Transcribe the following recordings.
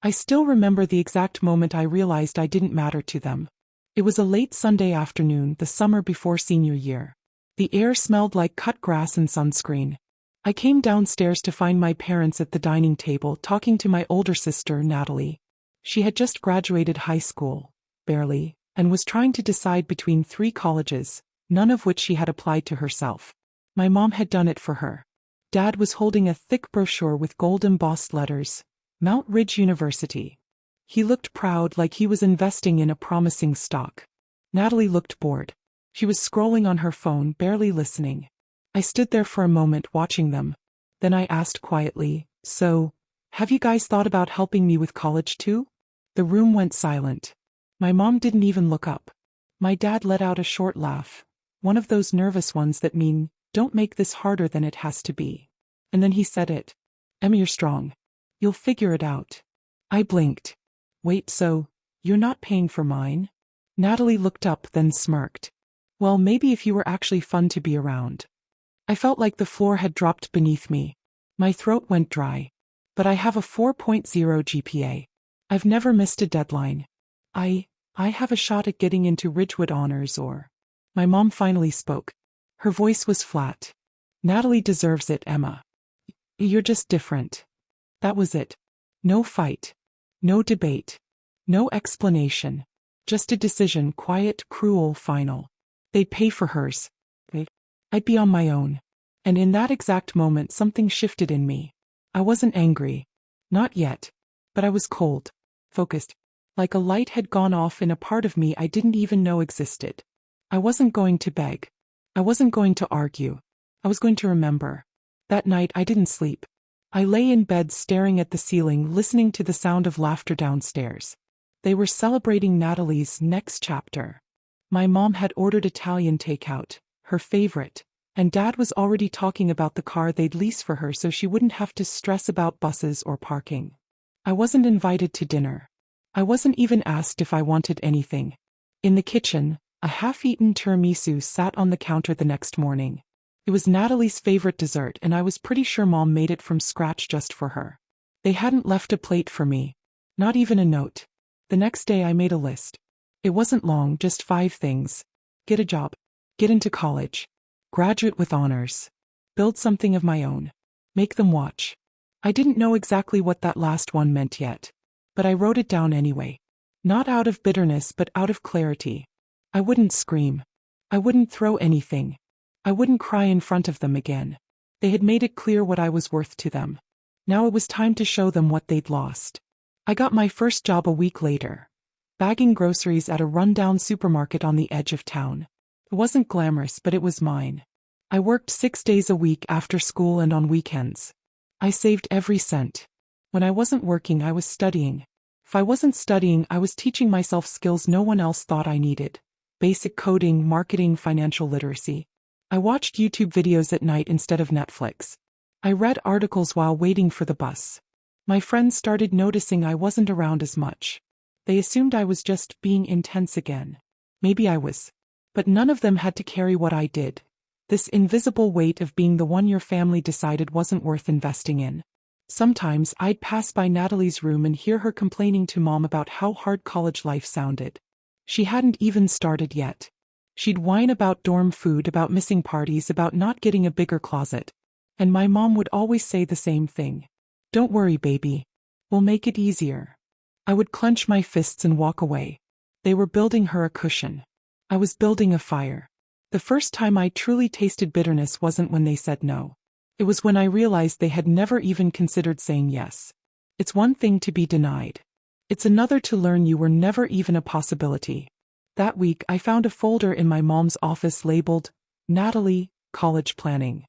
I still remember the exact moment I realized I didn't matter to them. It was a late Sunday afternoon, the summer before senior year. The air smelled like cut grass and sunscreen. I came downstairs to find my parents at the dining table talking to my older sister, Natalie. She had just graduated high school, barely, and was trying to decide between 3 colleges, none of which she had applied to herself. My mom had done it for her. Dad was holding a thick brochure with gold-embossed letters, Mount Ridge University. He looked proud, like he was investing in a promising stock. Natalie looked bored. She was scrolling on her phone, barely listening. I stood there for a moment watching them. Then I asked quietly, "So, have you guys thought about helping me with college too?" The room went silent. My mom didn't even look up. My dad let out a short laugh, one of those nervous ones that mean, "Don't make this harder than it has to be." And then he said it. "Em, you're strong. You'll figure it out." I blinked. "Wait, so, you're not paying for mine?" Natalie looked up, then smirked. "Well, maybe if you were actually fun to be around." I felt like the floor had dropped beneath me. My throat went dry. "But I have a 4.0 GPA. I've never missed a deadline. I have a shot at getting into Ridgewood Honors or..." My mom finally spoke. Her voice was flat. "Natalie deserves it, Emma. You're just different." That was it. No fight. No debate. No explanation. Just a decision, quiet, cruel, final. They'd pay for hers. I'd be on my own. And in that exact moment something shifted in me. I wasn't angry. Not yet. But I was cold. Focused. Like a light had gone off in a part of me I didn't even know existed. I wasn't going to beg. I wasn't going to argue. I was going to remember. That night I didn't sleep. I lay in bed staring at the ceiling, listening to the sound of laughter downstairs. They were celebrating Natalie's next chapter. My mom had ordered Italian takeout, her favorite, and Dad was already talking about the car they'd lease for her so she wouldn't have to stress about buses or parking. I wasn't invited to dinner. I wasn't even asked if I wanted anything. In the kitchen, a half-eaten tiramisu sat on the counter the next morning. It was Natalie's favorite dessert, and I was pretty sure Mom made it from scratch just for her. They hadn't left a plate for me. Not even a note. The next day I made a list. It wasn't long, just 5 things. Get a job. Get into college. Graduate with honors. Build something of my own. Make them watch. I didn't know exactly what that last one meant yet. But I wrote it down anyway. Not out of bitterness, but out of clarity. I wouldn't scream. I wouldn't throw anything. I wouldn't cry in front of them again. They had made it clear what I was worth to them. Now it was time to show them what they'd lost. I got my first job a week later, bagging groceries at a rundown supermarket on the edge of town. It wasn't glamorous, but it was mine. I worked 6 days a week after school and on weekends. I saved every cent. When I wasn't working, I was studying. If I wasn't studying, I was teaching myself skills no one else thought I needed. Basic coding, marketing, financial literacy. I watched YouTube videos at night instead of Netflix. I read articles while waiting for the bus. My friends started noticing I wasn't around as much. They assumed I was just being intense again. Maybe I was. But none of them had to carry what I did. This invisible weight of being the one your family decided wasn't worth investing in. Sometimes I'd pass by Natalie's room and hear her complaining to Mom about how hard college life sounded. She hadn't even started yet. She'd whine about dorm food, about missing parties, about not getting a bigger closet. And my mom would always say the same thing. "Don't worry, baby. We'll make it easier." I would clench my fists and walk away. They were building her a cushion. I was building a fire. The first time I truly tasted bitterness wasn't when they said no. It was when I realized they had never even considered saying yes. It's one thing to be denied. It's another to learn you were never even a possibility. That week I found a folder in my mom's office labeled, Natalie, College Planning.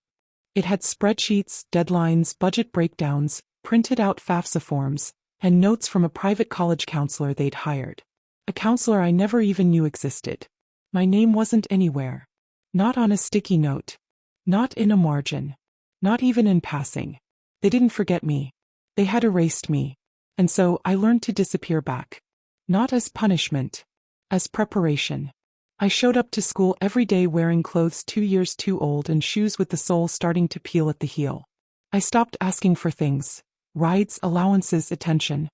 It had spreadsheets, deadlines, budget breakdowns, printed out FAFSA forms, and notes from a private college counselor they'd hired. A counselor I never even knew existed. My name wasn't anywhere. Not on a sticky note. Not in a margin. Not even in passing. They didn't forget me. They had erased me. And so I learned to disappear back. Not as punishment. As preparation. I showed up to school every day wearing clothes 2 years too old and shoes with the sole starting to peel at the heel. I stopped asking for things. Rides, allowances, attention.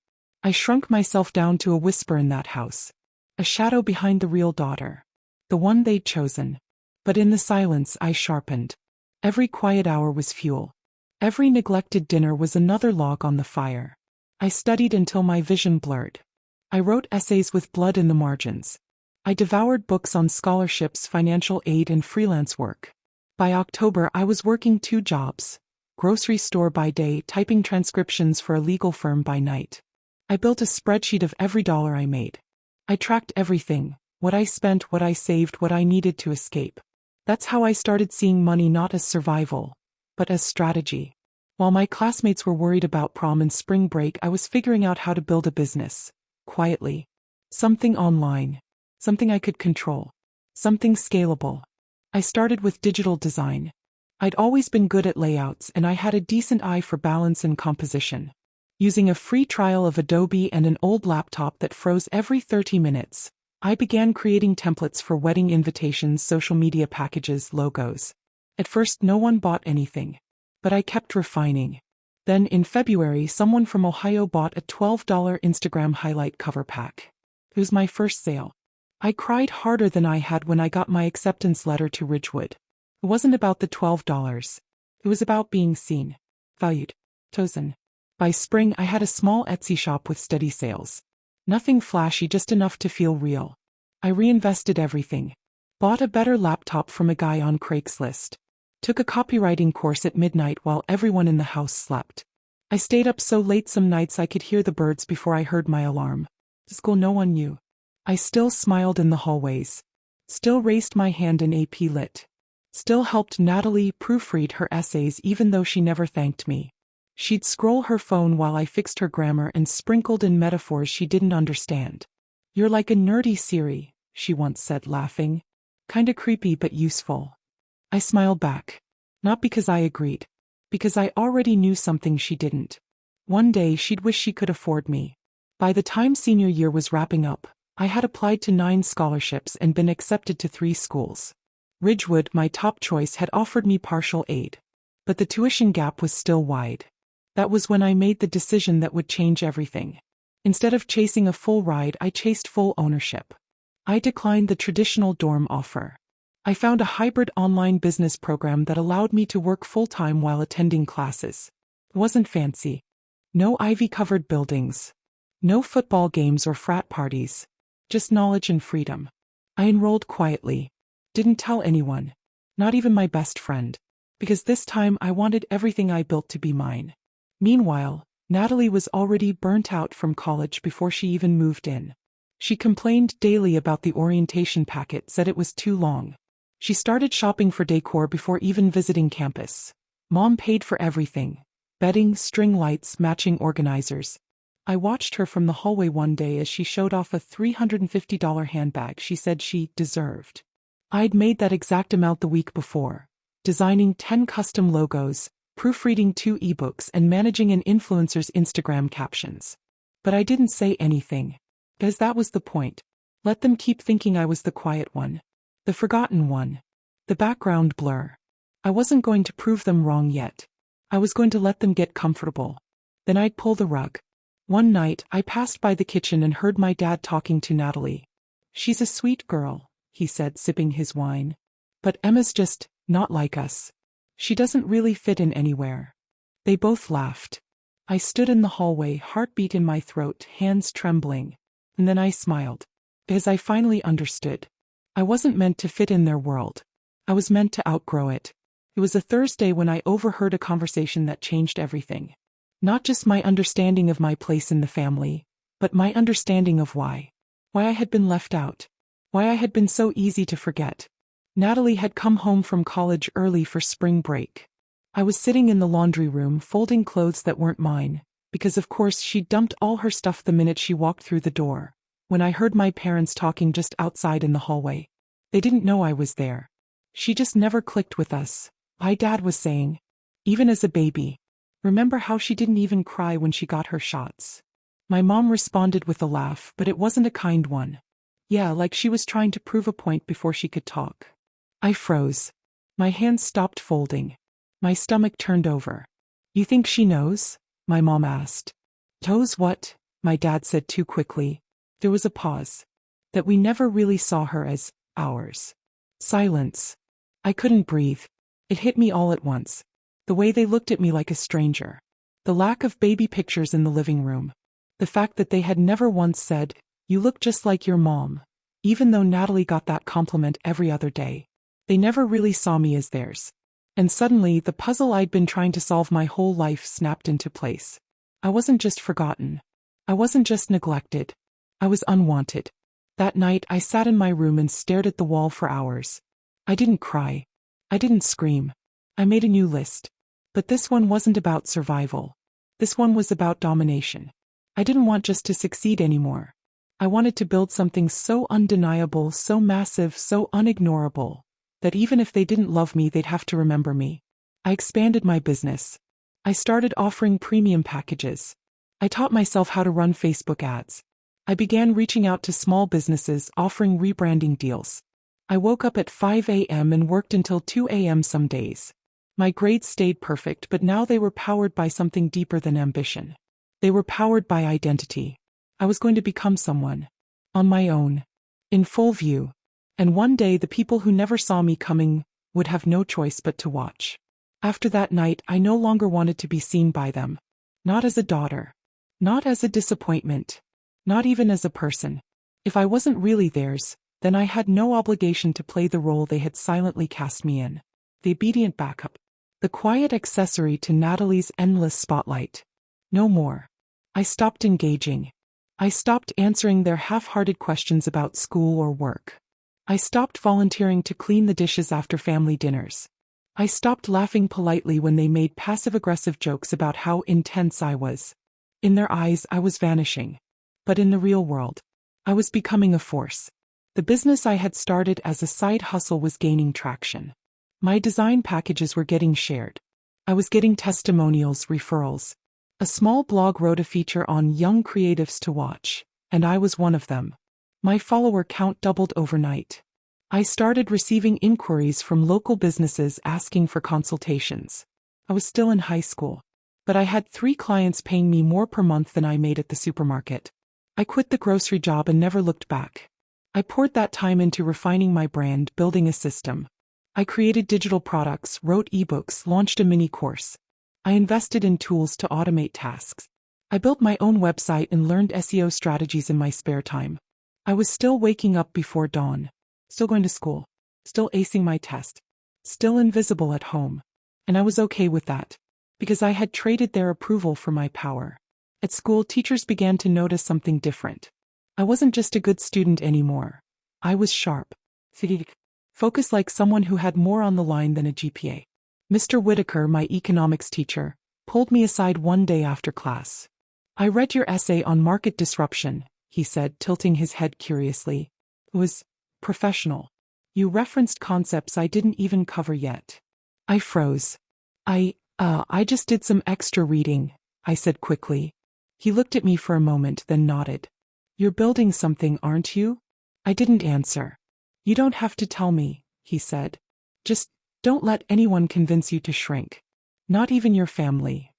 I shrunk myself down to a whisper in that house. A shadow behind the real daughter. The one they'd chosen. But in the silence I sharpened. Every quiet hour was fuel. Every neglected dinner was another log on the fire. I studied until my vision blurred. I wrote essays with blood in the margins. I devoured books on scholarships, financial aid, and freelance work. By October, I was working 2 jobs. Grocery store by day, typing transcriptions for a legal firm by night. I built a spreadsheet of every dollar I made. I tracked everything, what I spent, what I saved, what I needed to escape. That's how I started seeing money not as survival, but as strategy. While my classmates were worried about prom and spring break, I was figuring out how to build a business. Quietly. Something online. Something I could control. Something scalable. I started with digital design. I'd always been good at layouts, and I had a decent eye for balance and composition. Using a free trial of Adobe and an old laptop that froze every 30 minutes, I began creating templates for wedding invitations, social media packages, logos. At first, no one bought anything. But I kept refining. Then, in February, someone from Ohio bought a $12 Instagram highlight cover pack. It was my first sale. I cried harder than I had when I got my acceptance letter to Ridgewood. It wasn't about the $12. It was about being seen, valued, chosen. By spring, I had a small Etsy shop with steady sales. Nothing flashy, just enough to feel real. I reinvested everything. Bought a better laptop from a guy on Craigslist. Took a copywriting course at midnight while everyone in the house slept. I stayed up so late some nights I could hear the birds before I heard my alarm. To school no one knew. I still smiled in the hallways. Still raised my hand in AP Lit. Still helped Natalie proofread her essays even though she never thanked me. She'd scroll her phone while I fixed her grammar and sprinkled in metaphors she didn't understand. "You're like a nerdy Siri," she once said, laughing. "Kinda creepy but useful." I smiled back. Not because I agreed. Because I already knew something she didn't. One day she'd wish she could afford me. By the time senior year was wrapping up, I had applied to 9 scholarships and been accepted to 3 schools. Ridgewood, my top choice, had offered me partial aid. But the tuition gap was still wide. That was when I made the decision that would change everything. Instead of chasing a full ride, I chased full ownership. I declined the traditional dorm offer. I found a hybrid online business program that allowed me to work full-time while attending classes. It wasn't fancy. No ivy-covered buildings. No football games or frat parties. Just knowledge and freedom. I enrolled quietly. Didn't tell anyone. Not even my best friend. Because this time I wanted everything I built to be mine. Meanwhile, Natalie was already burnt out from college before she even moved in. She complained daily about the orientation packet, said it was too long. She started shopping for decor before even visiting campus. Mom paid for everything. Bedding, string lights, matching organizers. I watched her from the hallway one day as she showed off a $350 handbag she said she deserved. I'd made that exact amount the week before, designing 10 custom logos, proofreading 2 ebooks, and managing an influencer's Instagram captions. But I didn't say anything. Because that was the point. Let them keep thinking I was the quiet one. The forgotten one. The background blur. I wasn't going to prove them wrong yet. I was going to let them get comfortable. Then I'd pull the rug. One night, I passed by the kitchen and heard my dad talking to Natalie. "She's a sweet girl," he said, sipping his wine. "But Emma's just not like us. She doesn't really fit in anywhere." They both laughed. I stood in the hallway, heartbeat in my throat, hands trembling. And then I smiled. Because I finally understood. I wasn't meant to fit in their world. I was meant to outgrow it. It was a Thursday when I overheard a conversation that changed everything. Not just my understanding of my place in the family, but my understanding of why. Why I had been left out. Why I had been so easy to forget. Natalie had come home from college early for spring break. I was sitting in the laundry room folding clothes that weren't mine, because of course she'd dumped all her stuff the minute she walked through the door, when I heard my parents talking just outside in the hallway. They didn't know I was there. She just never clicked with us, my dad was saying. Even as a baby. Remember how she didn't even cry when she got her shots? My mom responded with a laugh, but it wasn't a kind one. Yeah, like she was trying to prove a point before she could talk. I froze. My hands stopped folding. My stomach turned over. "You think she knows?" my mom asked. "Knows what?" my dad said too quickly. There was a pause. That we never really saw her as ours. Silence. I couldn't breathe. It hit me all at once. The way they looked at me like a stranger. The lack of baby pictures in the living room. The fact that they had never once said, "You look just like your mom," even though Natalie got that compliment every other day. They never really saw me as theirs. And suddenly, the puzzle I'd been trying to solve my whole life snapped into place. I wasn't just forgotten. I wasn't just neglected. I was unwanted. That night, I sat in my room and stared at the wall for hours. I didn't cry. I didn't scream. I made a new list. But this one wasn't about survival. This one was about domination. I didn't want just to succeed anymore. I wanted to build something so undeniable, so massive, so unignorable, that even if they didn't love me, they'd have to remember me. I expanded my business. I started offering premium packages. I taught myself how to run Facebook ads. I began reaching out to small businesses, offering rebranding deals. I woke up at 5 a.m. and worked until 2 a.m. some days. My grades stayed perfect, but now they were powered by something deeper than ambition. They were powered by identity. I was going to become someone. On my own. In full view. And one day the people who never saw me coming would have no choice but to watch. After that night, I no longer wanted to be seen by them. Not as a daughter. Not as a disappointment. Not even as a person. If I wasn't really theirs, then I had no obligation to play the role they had silently cast me in. The obedient backup. The quiet accessory to Natalie's endless spotlight. No more. I stopped engaging. I stopped answering their half-hearted questions about school or work. I stopped volunteering to clean the dishes after family dinners. I stopped laughing politely when they made passive-aggressive jokes about how intense I was. In their eyes, I was vanishing. But in the real world, I was becoming a force. The business I had started as a side hustle was gaining traction. My design packages were getting shared. I was getting testimonials, referrals. A small blog wrote a feature on young creatives to watch, and I was one of them. My follower count doubled overnight. I started receiving inquiries from local businesses asking for consultations. I was still in high school, but I had 3 clients paying me more per month than I made at the supermarket. I quit the grocery job and never looked back. I poured that time into refining my brand, building a system. I created digital products, wrote ebooks, launched a mini course. I invested in tools to automate tasks. I built my own website and learned SEO strategies in my spare time. I was still waking up before dawn. Still going to school. Still acing my test. Still invisible at home. And I was okay with that. Because I had traded their approval for my power. At school, teachers began to notice something different. I wasn't just a good student anymore. I was sharp. Focused like someone who had more on the line than a GPA. Mr. Whitaker, my economics teacher, pulled me aside one day after class. "I read your essay on market disruption," he said, tilting his head curiously. "It was professional. You referenced concepts I didn't even cover yet." I froze. I just did some extra reading," I said quickly. He looked at me for a moment, then nodded. "You're building something, aren't you?" I didn't answer. "You don't have to tell me," he said. "Just don't let anyone convince you to shrink. Not even your family."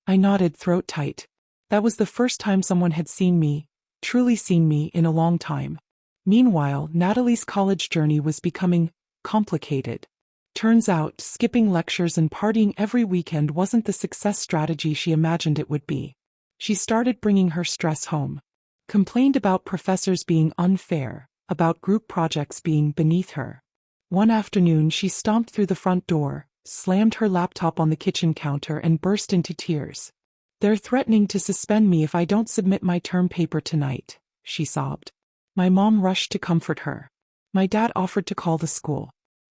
I nodded, throat tight. That was the first time someone had seen me, truly seen me, in a long time. Meanwhile, Natalie's college journey was becoming complicated. Turns out, skipping lectures and partying every weekend wasn't the success strategy she imagined it would be. She started bringing her stress home. Complained about professors being unfair, about group projects being beneath her. One afternoon she stomped through the front door, slammed her laptop on the kitchen counter and burst into tears. "They're threatening to suspend me if I don't submit my term paper tonight," she sobbed. My mom rushed to comfort her. My dad offered to call the school.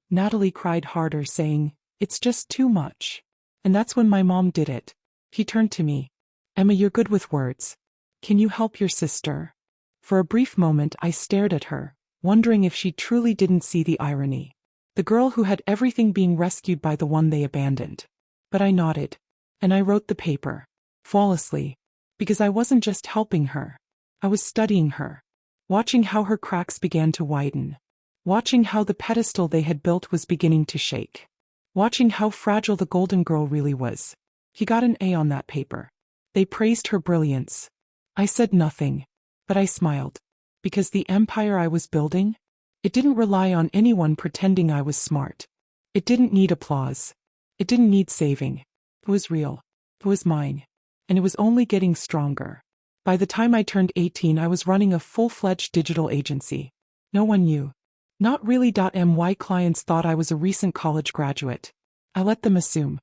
Natalie cried harder, saying, "It's just too much." And that's when my mom did it. He turned to me. "Emma, you're good with words. Can you help your sister?" For a brief moment I stared at her, wondering if she truly didn't see the irony. The girl who had everything being rescued by the one they abandoned. But I nodded. And I wrote the paper. Flawlessly. Because I wasn't just helping her. I was studying her. Watching how her cracks began to widen. Watching how the pedestal they had built was beginning to shake. Watching how fragile the golden girl really was. He got an A on that paper. They praised her brilliance. I said nothing, but I smiled. Because the empire I was building, it didn't rely on anyone pretending I was smart. It didn't need applause. It didn't need saving. It was real. It was mine. And it was only getting stronger. By the time I turned 18, I was running a full-fledged digital agency. No one knew. Not really. My clients thought I was a recent college graduate. I let them assume.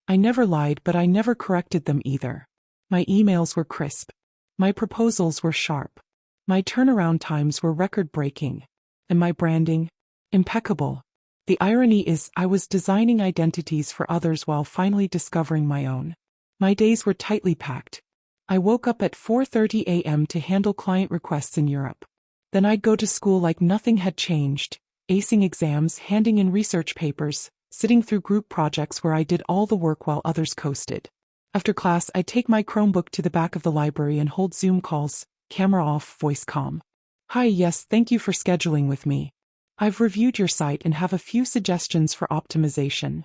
I never lied, but I never corrected them either. My emails were crisp. My proposals were sharp. My turnaround times were record-breaking. And my branding? Impeccable. The irony is, I was designing identities for others while finally discovering my own. My days were tightly packed. I woke up at 4:30 a.m. to handle client requests in Europe. Then I'd go to school like nothing had changed, acing exams, handing in research papers, sitting through group projects where I did all the work while others coasted. After class, I'd take my Chromebook to the back of the library and hold Zoom calls, camera off, voice calm. Hi, yes, thank you for scheduling with me. I've reviewed your site and have a few suggestions for optimization.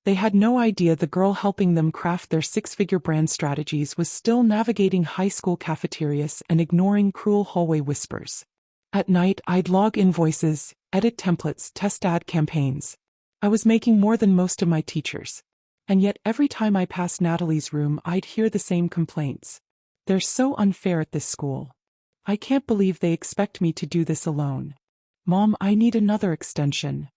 They had no idea the girl helping them craft their six-figure brand strategies was still navigating high school cafeterias and ignoring cruel hallway whispers. At night, I'd log invoices, edit templates, test ad campaigns. I was making more than most of my teachers. And yet every time I passed Natalie's room, I'd hear the same complaints. They're so unfair at this school. I can't believe they expect me to do this alone. Mom, I need another extension.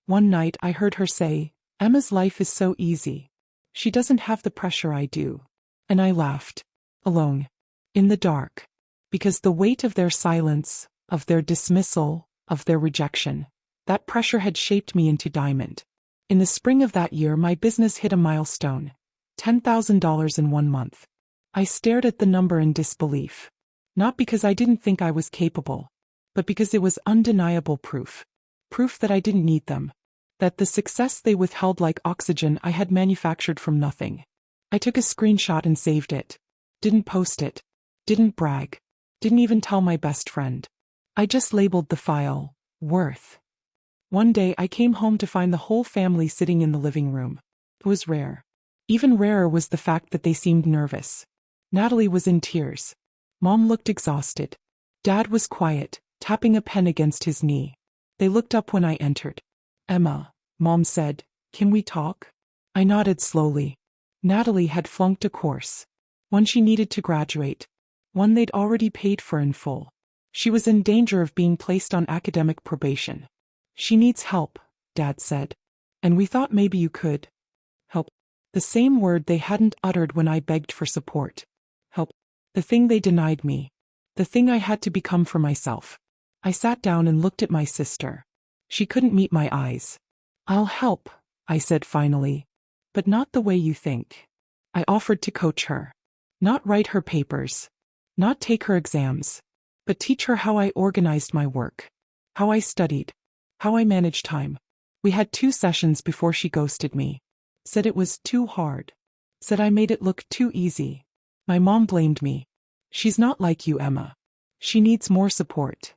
One night I heard her say, Emma's life is so easy. She doesn't have the pressure I do. And I laughed. Alone. In the dark. Because the weight of their silence, of their dismissal, of their rejection, that pressure had shaped me into diamond. In the spring of that year, my business hit a milestone. $10,000 in 1 month. I stared at the number in disbelief. Not because I didn't think I was capable, but because it was undeniable proof. Proof that I didn't need them. That the success they withheld like oxygen I had manufactured from nothing. I took a screenshot and saved it. Didn't post it. Didn't brag. Didn't even tell my best friend. I just labeled the file, worth. One day I came home to find the whole family sitting in the living room. It was rare. Even rarer was the fact that they seemed nervous. Natalie was in tears. Mom looked exhausted. Dad was quiet, tapping a pen against his knee. They looked up when I entered. Emma, Mom said, can we talk? I nodded slowly. Natalie had flunked a course. One she needed to graduate. One they'd already paid for in full. She was in danger of being placed on academic probation. She needs help, Dad said. And we thought maybe you could. Help. The same word they hadn't uttered when I begged for support. Help. The thing they denied me. The thing I had to become for myself. I sat down and looked at my sister. She couldn't meet my eyes. I'll help, I said finally. But not the way you think. I offered to coach her. Not write her papers. Not take her exams. But teach her how I organized my work. How I studied. How I managed time. We had 2 sessions before she ghosted me. Said it was too hard. Said I made it look too easy. My mom blamed me. She's not like you, Emma. She needs more support.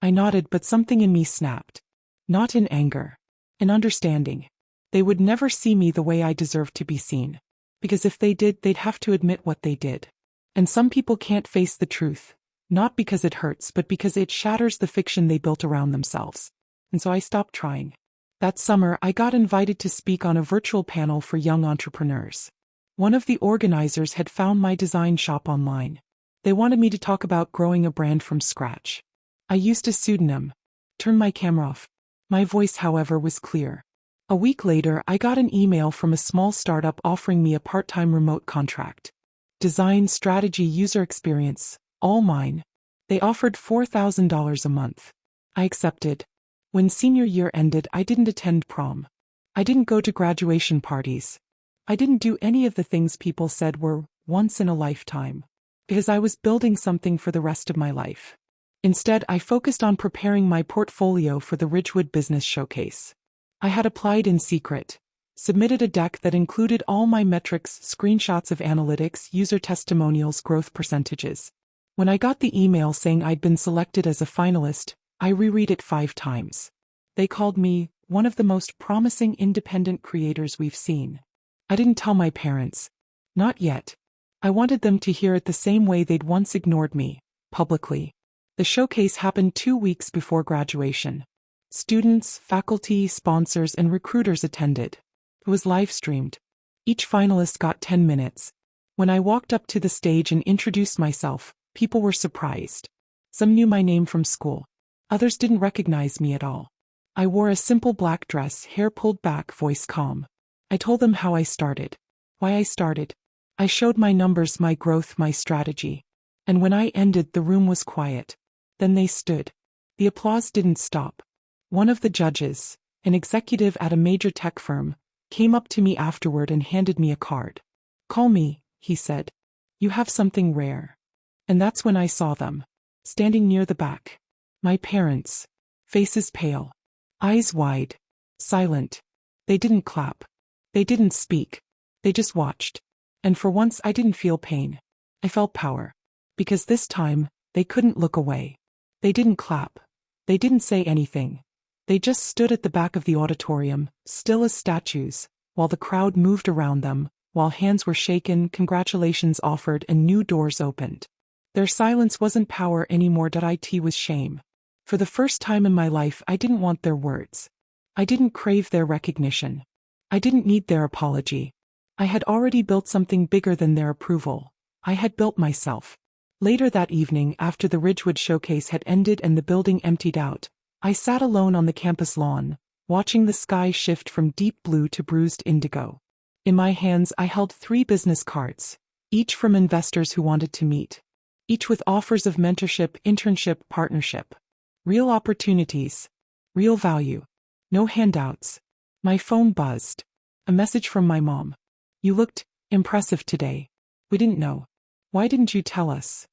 I nodded, but something in me snapped. Not in anger. In understanding. They would never see me the way I deserved to be seen. Because if they did, they'd have to admit what they did. And some people can't face the truth. Not because it hurts, but because it shatters the fiction they built around themselves. And so I stopped trying. That summer, I got invited to speak on a virtual panel for young entrepreneurs. One of the organizers had found my design shop online. They wanted me to talk about growing a brand from scratch. I used a pseudonym. Turned my camera off. My voice, however, was clear. A week later, I got an email from a small startup offering me a part-time remote contract. Design, strategy, user experience, all mine. They offered $4,000 a month. I accepted. When senior year ended, I didn't attend prom. I didn't go to graduation parties. I didn't do any of the things people said were once in a lifetime. Because I was building something for the rest of my life. Instead, I focused on preparing my portfolio for the Ridgewood Business Showcase. I had applied in secret. Submitted a deck that included all my metrics, screenshots of analytics, user testimonials, growth percentages. When I got the email saying I'd been selected as a finalist, I reread it 5 times. They called me one of the most promising independent creators we've seen. I didn't tell my parents. Not yet. I wanted them to hear it the same way they'd once ignored me, publicly. The showcase happened 2 weeks before graduation. Students, faculty, sponsors, and recruiters attended. It was live-streamed. Each finalist got 10 minutes. When I walked up to the stage and introduced myself, people were surprised. Some knew my name from school. Others didn't recognize me at all. I wore a simple black dress, hair pulled back, voice calm. I told them how I started. Why I started. I showed my numbers, my growth, my strategy. And when I ended, the room was quiet. Then they stood. The applause didn't stop. One of the judges, an executive at a major tech firm, came up to me afterward and handed me a card. "Call me," he said. "You have something rare." And that's when I saw them. Standing near the back. My parents. Faces pale. Eyes wide. Silent. They didn't clap. They didn't speak. They just watched. And for once I didn't feel pain. I felt power. Because this time, they couldn't look away. They didn't clap. They didn't say anything. They just stood at the back of the auditorium, still as statues, while the crowd moved around them, while hands were shaken, congratulations offered, and new doors opened. Their silence wasn't power anymore, it was shame. For the first time in my life, I didn't want their words. I didn't crave their recognition. I didn't need their apology. I had already built something bigger than their approval. I had built myself. Later that evening, after the Ridgewood showcase had ended and the building emptied out, I sat alone on the campus lawn, watching the sky shift from deep blue to bruised indigo. In my hands I held 3 business cards, each from investors who wanted to meet. Each with offers of mentorship, internship, partnership. Real opportunities. Real value. No handouts. My phone buzzed. A message from my mom. "You looked impressive today. We didn't know. Why didn't you tell us?"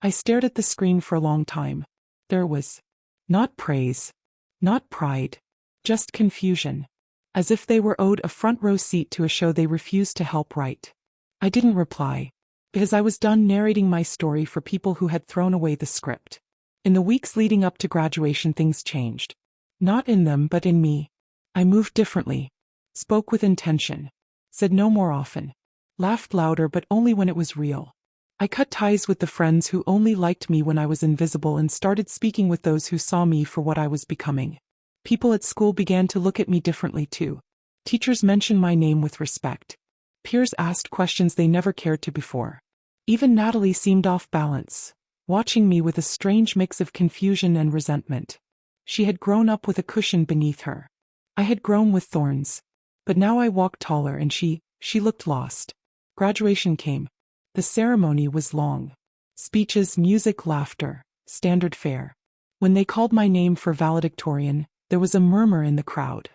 I stared at the screen for a long time. There was not praise, not pride, just confusion. As if they were owed a front row seat to a show they refused to help write. I didn't reply, because I was done narrating my story for people who had thrown away the script. In the weeks leading up to graduation, things changed. Not in them, but in me. I moved differently. Spoke with intention. Said no more often. Laughed louder, but only when it was real. I cut ties with the friends who only liked me when I was invisible and started speaking with those who saw me for what I was becoming. People at school began to look at me differently too. Teachers mentioned my name with respect. Peers asked questions they never cared to before. Even Natalie seemed off balance, watching me with a strange mix of confusion and resentment. She had grown up with a cushion beneath her. I had grown with thorns. But now I walked taller and she looked lost. Graduation came. The ceremony was long. Speeches, music, laughter, standard fare. When they called my name for valedictorian, there was a murmur in the crowd.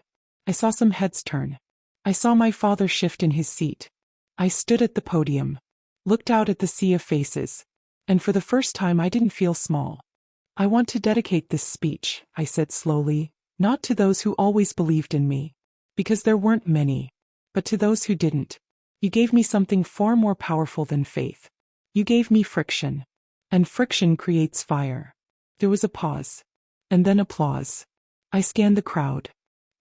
I saw some heads turn. I saw my father shift in his seat. I stood at the podium, looked out at the sea of faces, and for the first time I didn't feel small. "I want to dedicate this speech," I said slowly, "not to those who always believed in me, because there weren't many, but to those who didn't. You gave me something far more powerful than faith. You gave me friction. And friction creates fire." There was a pause. And then applause. I scanned the crowd.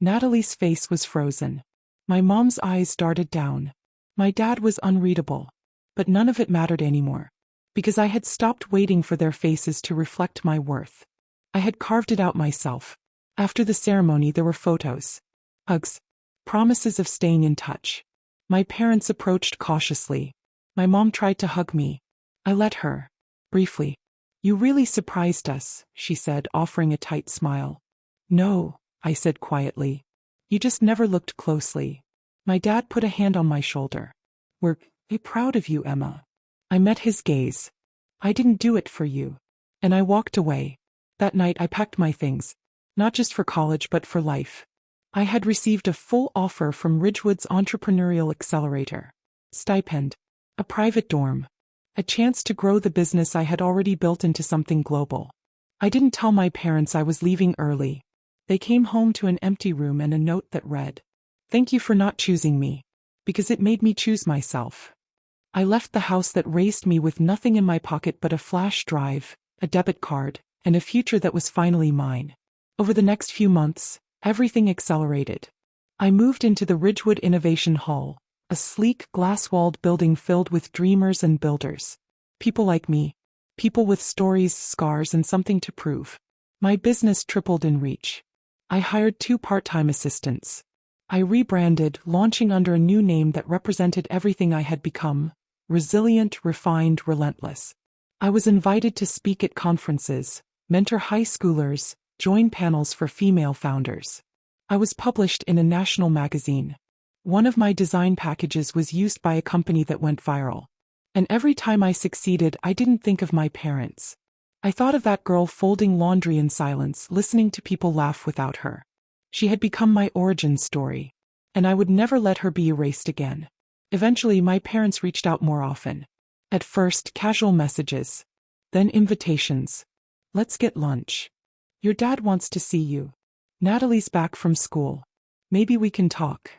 Natalie's face was frozen. My mom's eyes darted down. My dad was unreadable. But none of it mattered anymore. Because I had stopped waiting for their faces to reflect my worth. I had carved it out myself. After the ceremony there were photos. Hugs. Promises of staying in touch. My parents approached cautiously. My mom tried to hug me. I let her. Briefly. "You really surprised us," she said, offering a tight smile. "No," I said quietly. "You just never looked closely." My dad put a hand on my shoulder. "We're proud of you, Emma." I met his gaze. "I didn't do it for you." And I walked away. That night I packed my things. Not just for college but for life. I had received a full offer from Ridgewood's Entrepreneurial Accelerator. Stipend. A private dorm. A chance to grow the business I had already built into something global. I didn't tell my parents I was leaving early. They came home to an empty room and a note that read, "Thank you for not choosing me. Because it made me choose myself." I left the house that raised me with nothing in my pocket but a flash drive, a debit card, and a future that was finally mine. Over the next few months, everything accelerated. I moved into the Ridgewood Innovation Hall, A sleek, glass-walled building filled with dreamers and builders. People like me. People with stories, scars, and something to prove. My business tripled in reach. I hired 2 part-time assistants. I rebranded, launching under a new name that represented everything I had become: resilient, refined, relentless. I was invited to speak at conferences, mentor high schoolers, join panels for female founders. I was published in a national magazine. One of my design packages was used by a company that went viral. And every time I succeeded, I didn't think of my parents. I thought of that girl folding laundry in silence, listening to people laugh without her. She had become my origin story. And I would never let her be erased again. Eventually, my parents reached out more often. At first, casual messages. Then invitations. Let's get lunch. Your dad wants to see you. Natalie's back from school. Maybe we can talk.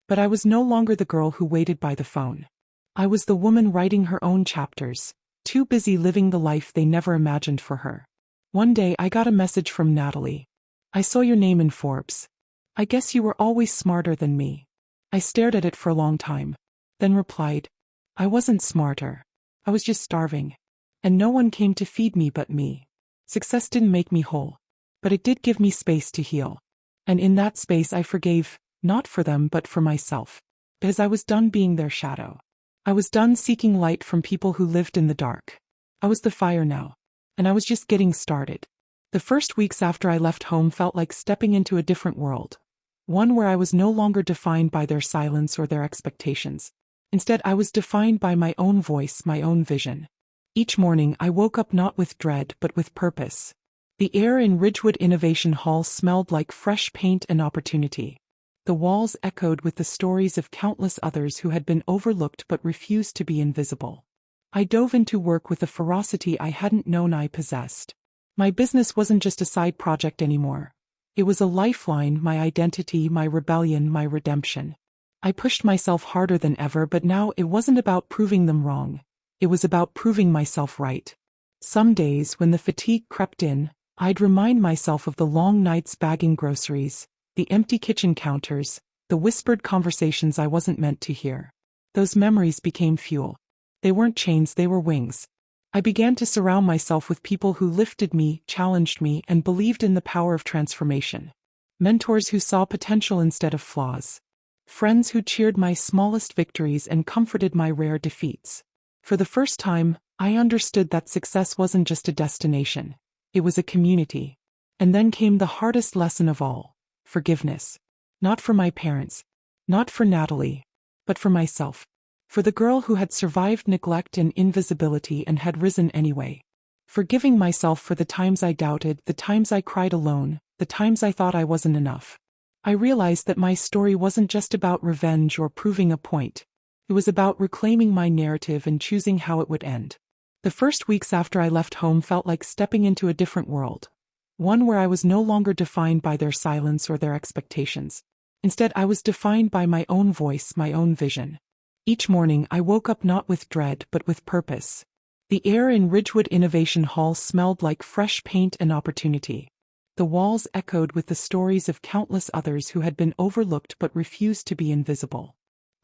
But I was no longer the girl who waited by the phone. I was the woman writing her own chapters, too busy living the life they never imagined for her. One day I got a message from Natalie. I saw your name in Forbes. I guess you were always smarter than me. I stared at it for a long time, then replied, I wasn't smarter. I was just starving. And no one came to feed me but me. Success didn't make me whole, but it did give me space to heal. And in that space I forgave, not for them but for myself. Because I was done being their shadow. I was done seeking light from people who lived in the dark. I was the fire now. And I was just getting started. The first weeks after I left home felt like stepping into a different world. One where I was no longer defined by their silence or their expectations. Instead, I was defined by my own voice, my own vision. Each morning, I woke up not with dread but with purpose. The air in Ridgewood Innovation Hall smelled like fresh paint and opportunity. The walls echoed with the stories of countless others who had been overlooked but refused to be invisible. I dove into work with a ferocity I hadn't known I possessed. My business wasn't just a side project anymore. It was a lifeline, my identity, my rebellion, my redemption. I pushed myself harder than ever, but now it wasn't about proving them wrong. It was about proving myself right. Some days, when the fatigue crept in, I'd remind myself of the long nights bagging groceries, the empty kitchen counters, the whispered conversations I wasn't meant to hear. Those memories became fuel. They weren't chains, they were wings. I began to surround myself with people who lifted me, challenged me, and believed in the power of transformation. Mentors who saw potential instead of flaws. Friends who cheered my smallest victories and comforted my rare defeats. For the first time, I understood that success wasn't just a destination. It was a community. And then came the hardest lesson of all. Forgiveness. Not for my parents. Not for Natalie. But for myself. For the girl who had survived neglect and invisibility and had risen anyway. Forgiving myself for the times I doubted, the times I cried alone, the times I thought I wasn't enough. I realized that my story wasn't just about revenge or proving a point. It was about reclaiming my narrative and choosing how it would end. The first weeks after I left home felt like stepping into a different world. One where I was no longer defined by their silence or their expectations. Instead, I was defined by my own voice, my own vision. Each morning, I woke up not with dread but with purpose. The air in Ridgewood Innovation Hall smelled like fresh paint and opportunity. The walls echoed with the stories of countless others who had been overlooked but refused to be invisible.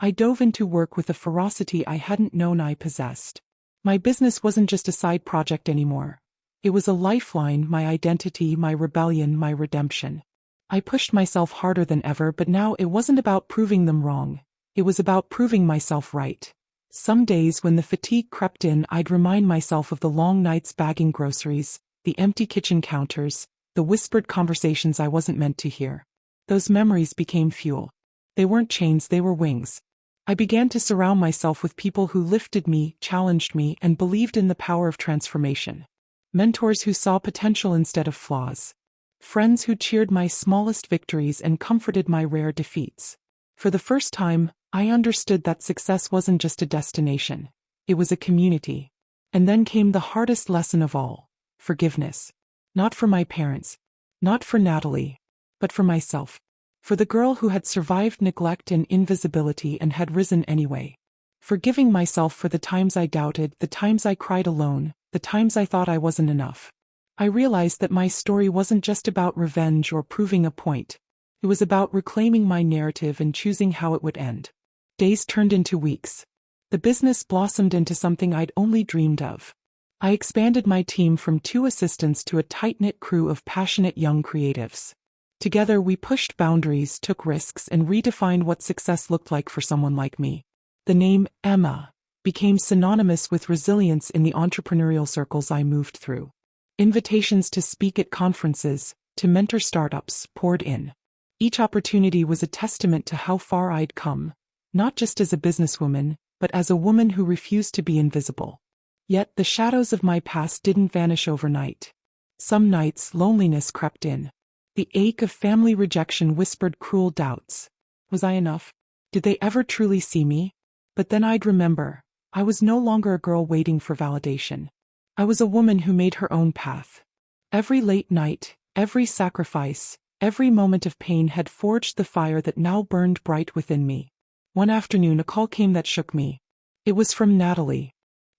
I dove into work with a ferocity I hadn't known I possessed. My business wasn't just a side project anymore. It was a lifeline, my identity, my rebellion, my redemption. I pushed myself harder than ever, but now it wasn't about proving them wrong. It was about proving myself right. Some days when the fatigue crept in, I'd remind myself of the long nights bagging groceries, the empty kitchen counters, the whispered conversations I wasn't meant to hear. Those memories became fuel. They weren't chains, they were wings. I began to surround myself with people who lifted me, challenged me, and believed in the power of transformation. Mentors who saw potential instead of flaws. Friends who cheered my smallest victories and comforted my rare defeats. For the first time, I understood that success wasn't just a destination. It was a community. And then came the hardest lesson of all. Forgiveness. Not for my parents. Not for Natalie. But for myself. For the girl who had survived neglect and invisibility and had risen anyway. Forgiving myself for the times I doubted, the times I cried alone, the times I thought I wasn't enough. I realized that my story wasn't just about revenge or proving a point. It was about reclaiming my narrative and choosing how it would end. Days turned into weeks. The business blossomed into something I'd only dreamed of. I expanded my team from 2 assistants to a tight-knit crew of passionate young creatives. Together we pushed boundaries, took risks, and redefined what success looked like for someone like me. The name Emma became synonymous with resilience in the entrepreneurial circles I moved through. Invitations to speak at conferences, to mentor startups, poured in. Each opportunity was a testament to how far I'd come, not just as a businesswoman, but as a woman who refused to be invisible. Yet the shadows of my past didn't vanish overnight. Some nights, loneliness crept in. The ache of family rejection whispered cruel doubts. Was I enough? Did they ever truly see me? But then I'd remember, I was no longer a girl waiting for validation. I was a woman who made her own path. Every late night, every sacrifice, every moment of pain had forged the fire that now burned bright within me. One afternoon a call came that shook me. It was from Natalie.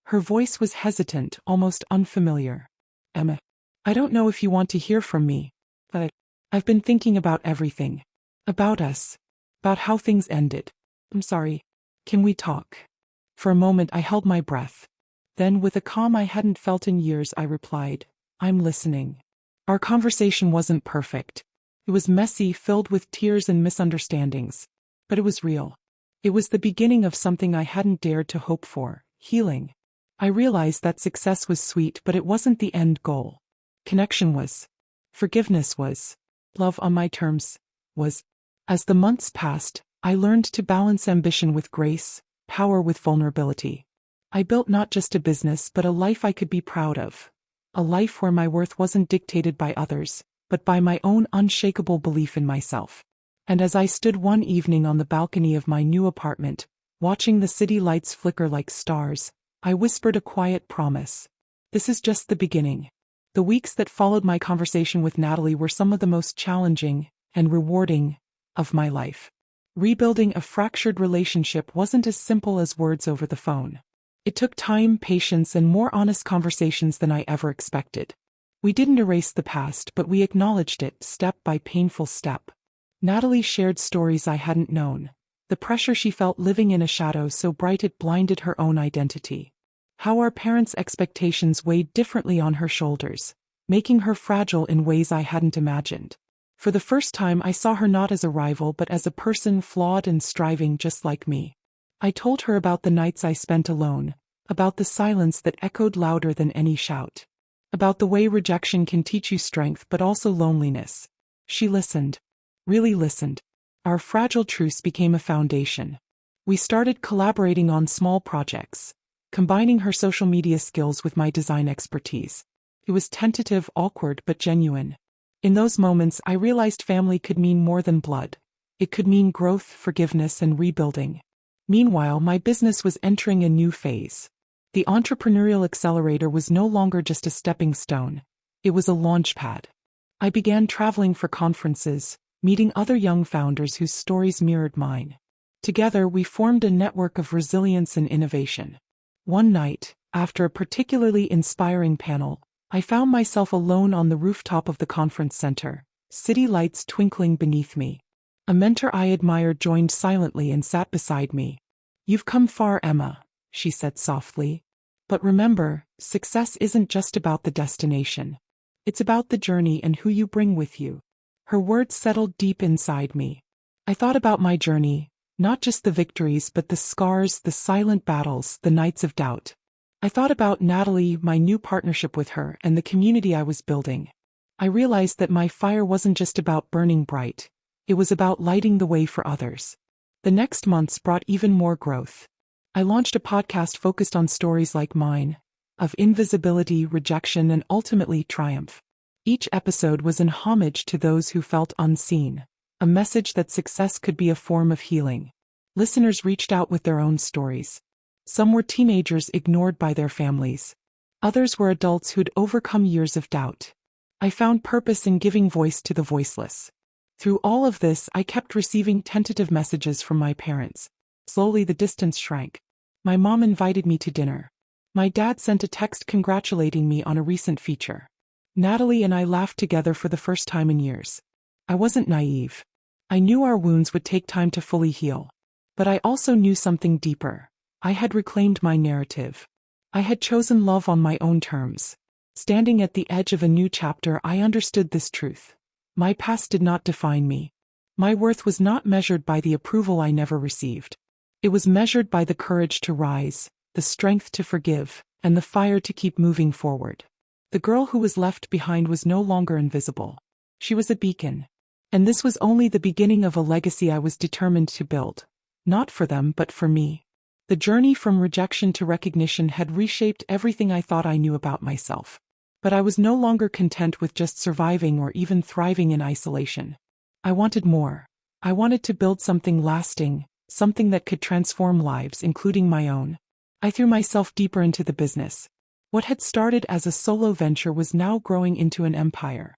Her voice was hesitant, almost unfamiliar. Emma, I don't know if you want to hear from me, but I've been thinking about everything. About us. About how things ended. I'm sorry. Can we talk? For a moment I held my breath. Then, with a calm I hadn't felt in years, I replied, I'm listening. Our conversation wasn't perfect. It was messy, filled with tears and misunderstandings. But it was real. It was the beginning of something I hadn't dared to hope for, healing. I realized that success was sweet, but it wasn't the end goal. Connection was. Forgiveness was. Love on my terms was. As the months passed, I learned to balance ambition with grace, power with vulnerability. I built not just a business but a life I could be proud of. A life where my worth wasn't dictated by others, but by my own unshakable belief in myself. And as I stood one evening on the balcony of my new apartment, watching the city lights flicker like stars, I whispered a quiet promise. This is just the beginning. The weeks that followed my conversation with Natalie were some of the most challenging and rewarding of my life. Rebuilding a fractured relationship wasn't as simple as words over the phone. It took time, patience, and more honest conversations than I ever expected. We didn't erase the past, but we acknowledged it, step by painful step. Natalie shared stories I hadn't known. The pressure she felt living in a shadow so bright it blinded her own identity. How our parents' expectations weighed differently on her shoulders, making her fragile in ways I hadn't imagined. For the first time I saw her not as a rival but as a person flawed and striving just like me. I told her about the nights I spent alone, about the silence that echoed louder than any shout, about the way rejection can teach you strength but also loneliness. She listened. Really listened. Our fragile truce became a foundation. We started collaborating on small projects, combining her social media skills with my design expertise. It was tentative, awkward, but genuine. In those moments I realized family could mean more than blood. It could mean growth, forgiveness, and rebuilding. Meanwhile, my business was entering a new phase. The entrepreneurial accelerator was no longer just a stepping stone. It was a launch pad. I began traveling for conferences, meeting other young founders whose stories mirrored mine. Together, we formed a network of resilience and innovation. One night, after a particularly inspiring panel, I found myself alone on the rooftop of the conference center, city lights twinkling beneath me. A mentor I admired joined silently and sat beside me. You've come far, Emma, she said softly. But remember, success isn't just about the destination. It's about the journey and who you bring with you. Her words settled deep inside me. I thought about my journey, not just the victories but the scars, the silent battles, the nights of doubt. I thought about Natalie, my new partnership with her, and the community I was building. I realized that my fire wasn't just about burning bright. It was about lighting the way for others. The next months brought even more growth. I launched a podcast focused on stories like mine, of invisibility, rejection, and ultimately triumph. Each episode was in homage to those who felt unseen, a message that success could be a form of healing. Listeners reached out with their own stories. Some were teenagers ignored by their families. Others were adults who'd overcome years of doubt. I found purpose in giving voice to the voiceless. Through all of this, I kept receiving tentative messages from my parents. Slowly the distance shrank. My mom invited me to dinner. My dad sent a text congratulating me on a recent feature. Natalie and I laughed together for the first time in years. I wasn't naive. I knew our wounds would take time to fully heal. But I also knew something deeper. I had reclaimed my narrative. I had chosen love on my own terms. Standing at the edge of a new chapter, I understood this truth. My past did not define me. My worth was not measured by the approval I never received. It was measured by the courage to rise, the strength to forgive, and the fire to keep moving forward. The girl who was left behind was no longer invisible. She was a beacon. And this was only the beginning of a legacy I was determined to build. Not for them, but for me. The journey from rejection to recognition had reshaped everything I thought I knew about myself. But I was no longer content with just surviving or even thriving in isolation. I wanted more. I wanted to build something lasting, something that could transform lives, including my own. I threw myself deeper into the business. What had started as a solo venture was now growing into an empire.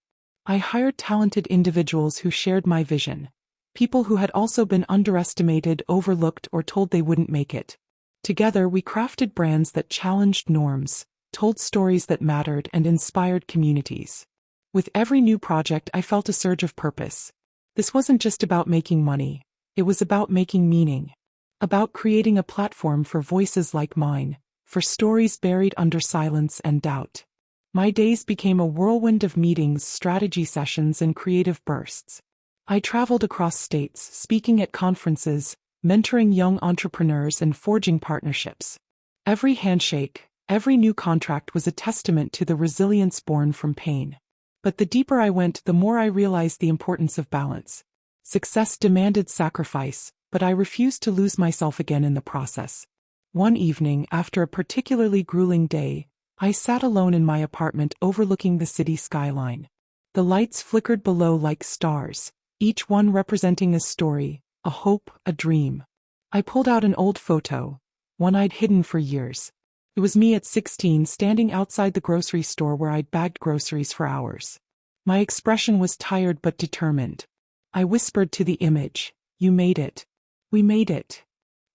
I hired talented individuals who shared my vision. People who had also been underestimated, overlooked, or told they wouldn't make it. Together we crafted brands that challenged norms, told stories that mattered, and inspired communities. With every new project I felt a surge of purpose. This wasn't just about making money. It was about making meaning. About creating a platform for voices like mine, for stories buried under silence and doubt. My days became a whirlwind of meetings, strategy sessions, and creative bursts. I traveled across states, speaking at conferences, mentoring young entrepreneurs, and forging partnerships. Every handshake, every new contract was a testament to the resilience born from pain. But the deeper I went, the more I realized the importance of balance. Success demanded sacrifice, but I refused to lose myself again in the process. One evening, after a particularly grueling day, I sat alone in my apartment overlooking the city skyline. The lights flickered below like stars, each one representing a story, a hope, a dream. I pulled out an old photo, one I'd hidden for years. It was me at 16 standing outside the grocery store where I'd bagged groceries for hours. My expression was tired but determined. I whispered to the image, "You made it. We made it."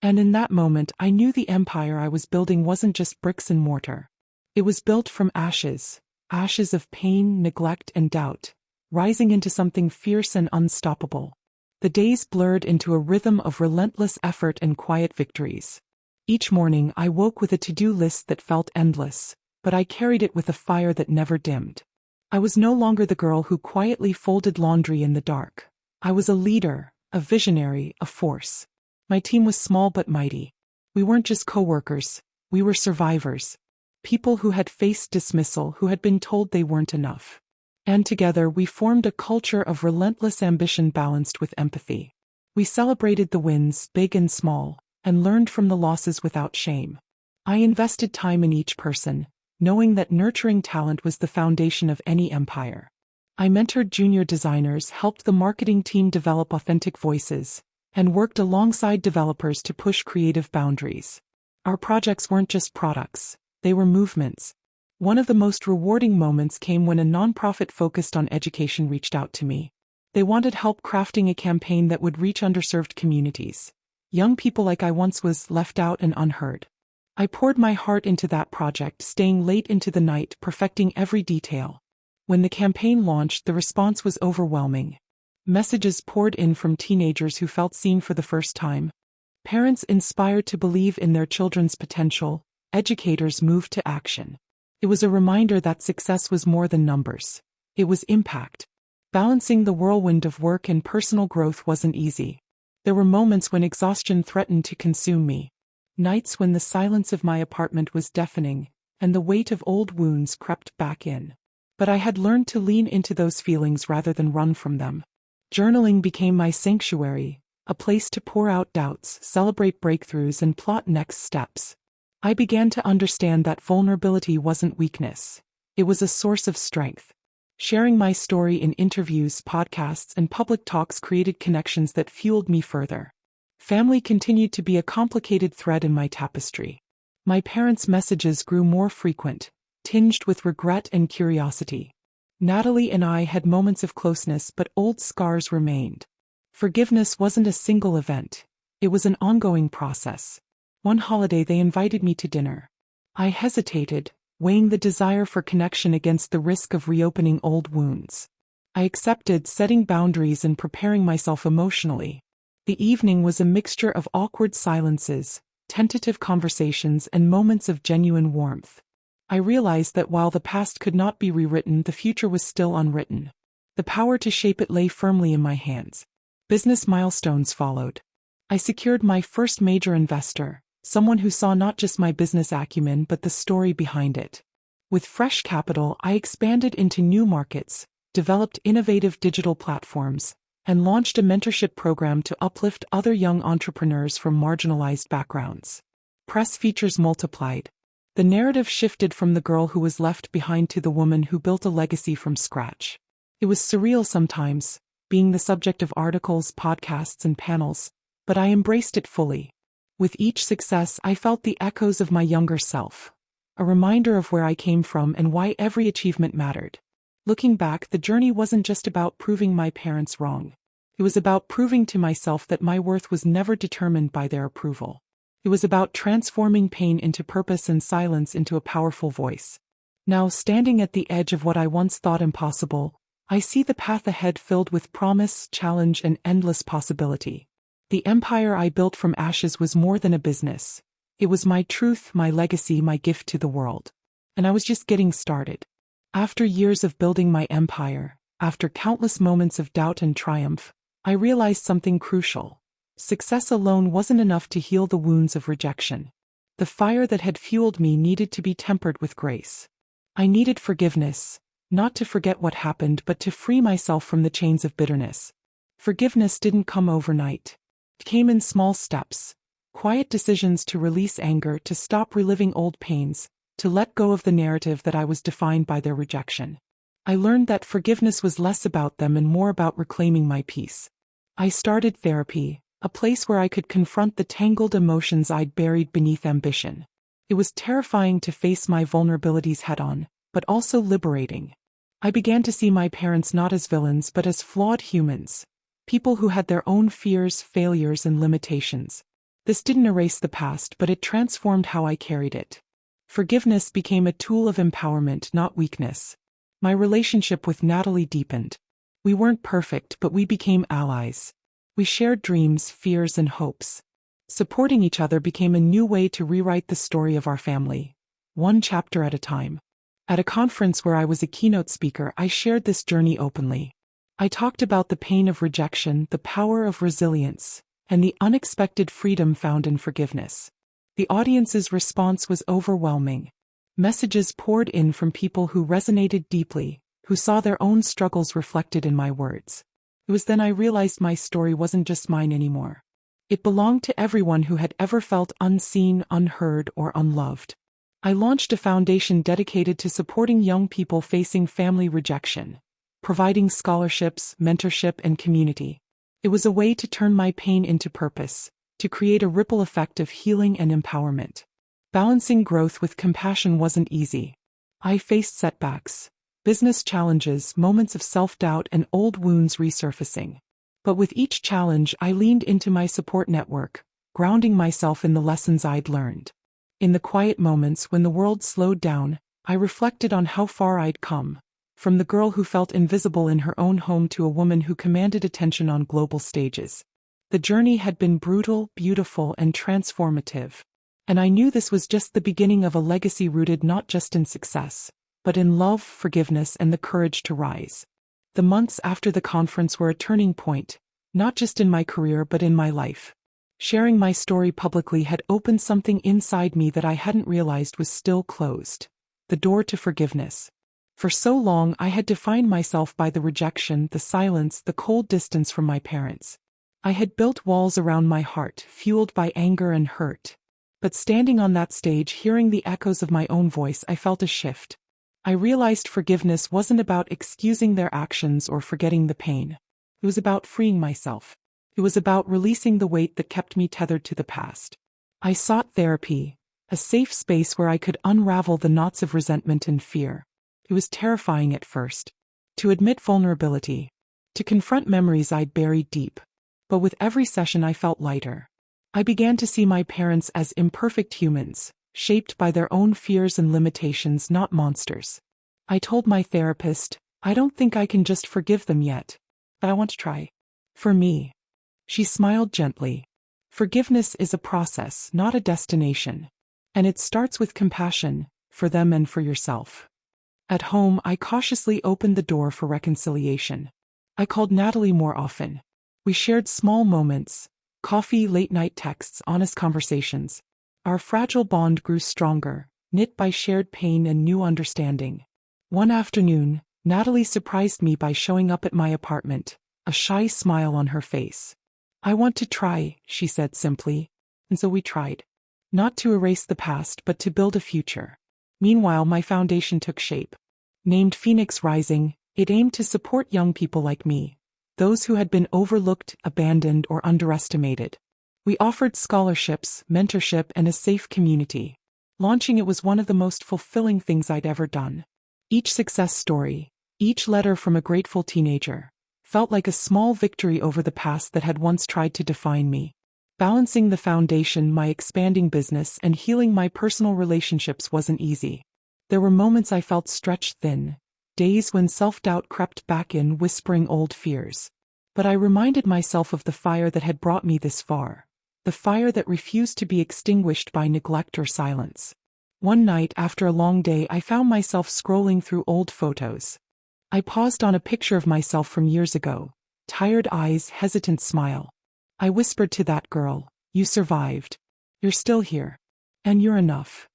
And in that moment I knew the empire I was building wasn't just bricks and mortar. It was built from ashes, ashes of pain, neglect, and doubt, rising into something fierce and unstoppable. The days blurred into a rhythm of relentless effort and quiet victories. Each morning I woke with a to-do list that felt endless, but I carried it with a fire that never dimmed. I was no longer the girl who quietly folded laundry in the dark. I was a leader, a visionary, a force. My team was small but mighty. We weren't just co-workers, we were survivors. People who had faced dismissal, who had been told they weren't enough. And together we formed a culture of relentless ambition balanced with empathy. We celebrated the wins, big and small, and learned from the losses without shame. I invested time in each person, knowing that nurturing talent was the foundation of any empire. I mentored junior designers, helped the marketing team develop authentic voices, and worked alongside developers to push creative boundaries. Our projects weren't just products, they were movements. One of the most rewarding moments came when a nonprofit focused on education reached out to me. They wanted help crafting a campaign that would reach underserved communities. Young people like I once was, left out and unheard. I poured my heart into that project, staying late into the night, perfecting every detail. When the campaign launched, the response was overwhelming. Messages poured in from teenagers who felt seen for the first time. Parents inspired to believe in their children's potential. Educators moved to action. It was a reminder that success was more than numbers. It was impact. Balancing the whirlwind of work and personal growth wasn't easy. There were moments when exhaustion threatened to consume me. Nights when the silence of my apartment was deafening, and the weight of old wounds crept back in. But I had learned to lean into those feelings rather than run from them. Journaling became my sanctuary, a place to pour out doubts, celebrate breakthroughs, and plot next steps. I began to understand that vulnerability wasn't weakness. It was a source of strength. Sharing my story in interviews, podcasts, and public talks created connections that fueled me further. Family continued to be a complicated thread in my tapestry. My parents' messages grew more frequent, tinged with regret and curiosity. Natalie and I had moments of closeness, but old scars remained. Forgiveness wasn't a single event. It was an ongoing process. One holiday they invited me to dinner. I hesitated, weighing the desire for connection against the risk of reopening old wounds. I accepted, setting boundaries and preparing myself emotionally. The evening was a mixture of awkward silences, tentative conversations, and moments of genuine warmth. I realized that while the past could not be rewritten, the future was still unwritten. The power to shape it lay firmly in my hands. Business milestones followed. I secured my first major investor, someone who saw not just my business acumen but the story behind it. With fresh capital, I expanded into new markets, developed innovative digital platforms, and launched a mentorship program to uplift other young entrepreneurs from marginalized backgrounds. Press features multiplied. The narrative shifted from the girl who was left behind to the woman who built a legacy from scratch. It was surreal sometimes, being the subject of articles, podcasts, and panels, but I embraced it fully. With each success, I felt the echoes of my younger self, a reminder of where I came from and why every achievement mattered. Looking back, the journey wasn't just about proving my parents wrong. It was about proving to myself that my worth was never determined by their approval. It was about transforming pain into purpose and silence into a powerful voice. Now, standing at the edge of what I once thought impossible, I see the path ahead filled with promise, challenge, and endless possibility. The empire I built from ashes was more than a business. It was my truth, my legacy, my gift to the world. And I was just getting started. After years of building my empire, after countless moments of doubt and triumph, I realized something crucial. Success alone wasn't enough to heal the wounds of rejection. The fire that had fueled me needed to be tempered with grace. I needed forgiveness, not to forget what happened but to free myself from the chains of bitterness. Forgiveness didn't come overnight. It came in small steps. Quiet decisions to release anger, to stop reliving old pains, to let go of the narrative that I was defined by their rejection. I learned that forgiveness was less about them and more about reclaiming my peace. I started therapy, a place where I could confront the tangled emotions I'd buried beneath ambition. It was terrifying to face my vulnerabilities head-on, but also liberating. I began to see my parents not as villains but as flawed humans, people who had their own fears, failures, and limitations. This didn't erase the past, but it transformed how I carried it. Forgiveness became a tool of empowerment, not weakness. My relationship with Natalie deepened. We weren't perfect, but we became allies. We shared dreams, fears, and hopes. Supporting each other became a new way to rewrite the story of our family, one chapter at a time. At a conference where I was a keynote speaker, I shared this journey openly. I talked about the pain of rejection, the power of resilience, and the unexpected freedom found in forgiveness. The audience's response was overwhelming. Messages poured in from people who resonated deeply, who saw their own struggles reflected in my words. It was then I realized my story wasn't just mine anymore. It belonged to everyone who had ever felt unseen, unheard, or unloved. I launched a foundation dedicated to supporting young people facing family rejection, providing scholarships, mentorship, and community. It was a way to turn my pain into purpose, to create a ripple effect of healing and empowerment. Balancing growth with compassion wasn't easy. I faced setbacks, business challenges, moments of self-doubt, and old wounds resurfacing. But with each challenge, I leaned into my support network, grounding myself in the lessons I'd learned. In the quiet moments when the world slowed down, I reflected on how far I'd come. From the girl who felt invisible in her own home to a woman who commanded attention on global stages. The journey had been brutal, beautiful, and transformative. And I knew this was just the beginning of a legacy rooted not just in success, but in love, forgiveness, and the courage to rise. The months after the conference were a turning point, not just in my career but in my life. Sharing my story publicly had opened something inside me that I hadn't realized was still closed. The door to forgiveness. For so long I had defined myself by the rejection, the silence, the cold distance from my parents. I had built walls around my heart, fueled by anger and hurt. But standing on that stage, hearing the echoes of my own voice, I felt a shift. I realized forgiveness wasn't about excusing their actions or forgetting the pain. It was about freeing myself. It was about releasing the weight that kept me tethered to the past. I sought therapy, a safe space where I could unravel the knots of resentment and fear. It was terrifying at first. To admit vulnerability. To confront memories I'd buried deep. But with every session I felt lighter. I began to see my parents as imperfect humans, shaped by their own fears and limitations, not monsters. I told my therapist, I don't think I can just forgive them yet. But I want to try. For me. She smiled gently. Forgiveness is a process, not a destination. And it starts with compassion, for them and for yourself. At home, I cautiously opened the door for reconciliation. I called Natalie more often. We shared small moments, coffee, late-night texts, honest conversations. Our fragile bond grew stronger, knit by shared pain and new understanding. One afternoon, Natalie surprised me by showing up at my apartment, a shy smile on her face. "I want to try," she said simply. And so we tried. Not to erase the past, but to build a future. Meanwhile, my foundation took shape. Named Phoenix Rising, it aimed to support young people like me, those who had been overlooked, abandoned, or underestimated. We offered scholarships, mentorship, and a safe community. Launching it was one of the most fulfilling things I'd ever done. Each success story, each letter from a grateful teenager, felt like a small victory over the past that had once tried to define me. Balancing the foundation, my expanding business, and healing my personal relationships wasn't easy. There were moments I felt stretched thin, days when self-doubt crept back in, whispering old fears. But I reminded myself of the fire that had brought me this far, the fire that refused to be extinguished by neglect or silence. One night after a long day, I found myself scrolling through old photos. I paused on a picture of myself from years ago, tired eyes, hesitant smile. I whispered to that girl, "You survived. You're still here. And you're enough."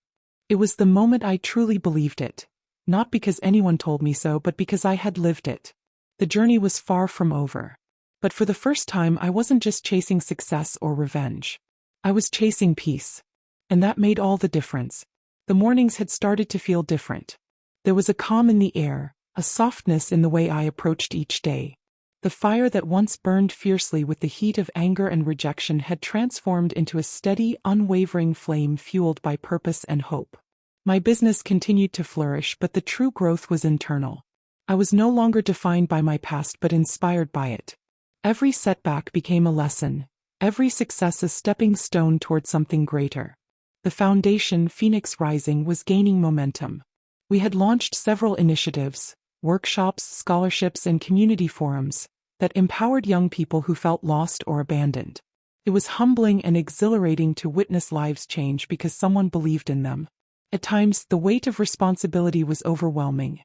It was the moment I truly believed it. Not because anyone told me so, but because I had lived it. The journey was far from over. But for the first time, I wasn't just chasing success or revenge. I was chasing peace. And that made all the difference. The mornings had started to feel different. There was a calm in the air, a softness in the way I approached each day. The fire that once burned fiercely with the heat of anger and rejection had transformed into a steady, unwavering flame fueled by purpose and hope. My business continued to flourish, but the true growth was internal. I was no longer defined by my past but inspired by it. Every setback became a lesson, every success a stepping stone toward something greater. The foundation, Phoenix Rising, was gaining momentum. We had launched several initiatives, workshops, scholarships, and community forums that empowered young people who felt lost or abandoned. It was humbling and exhilarating to witness lives change because someone believed in them. At times, the weight of responsibility was overwhelming.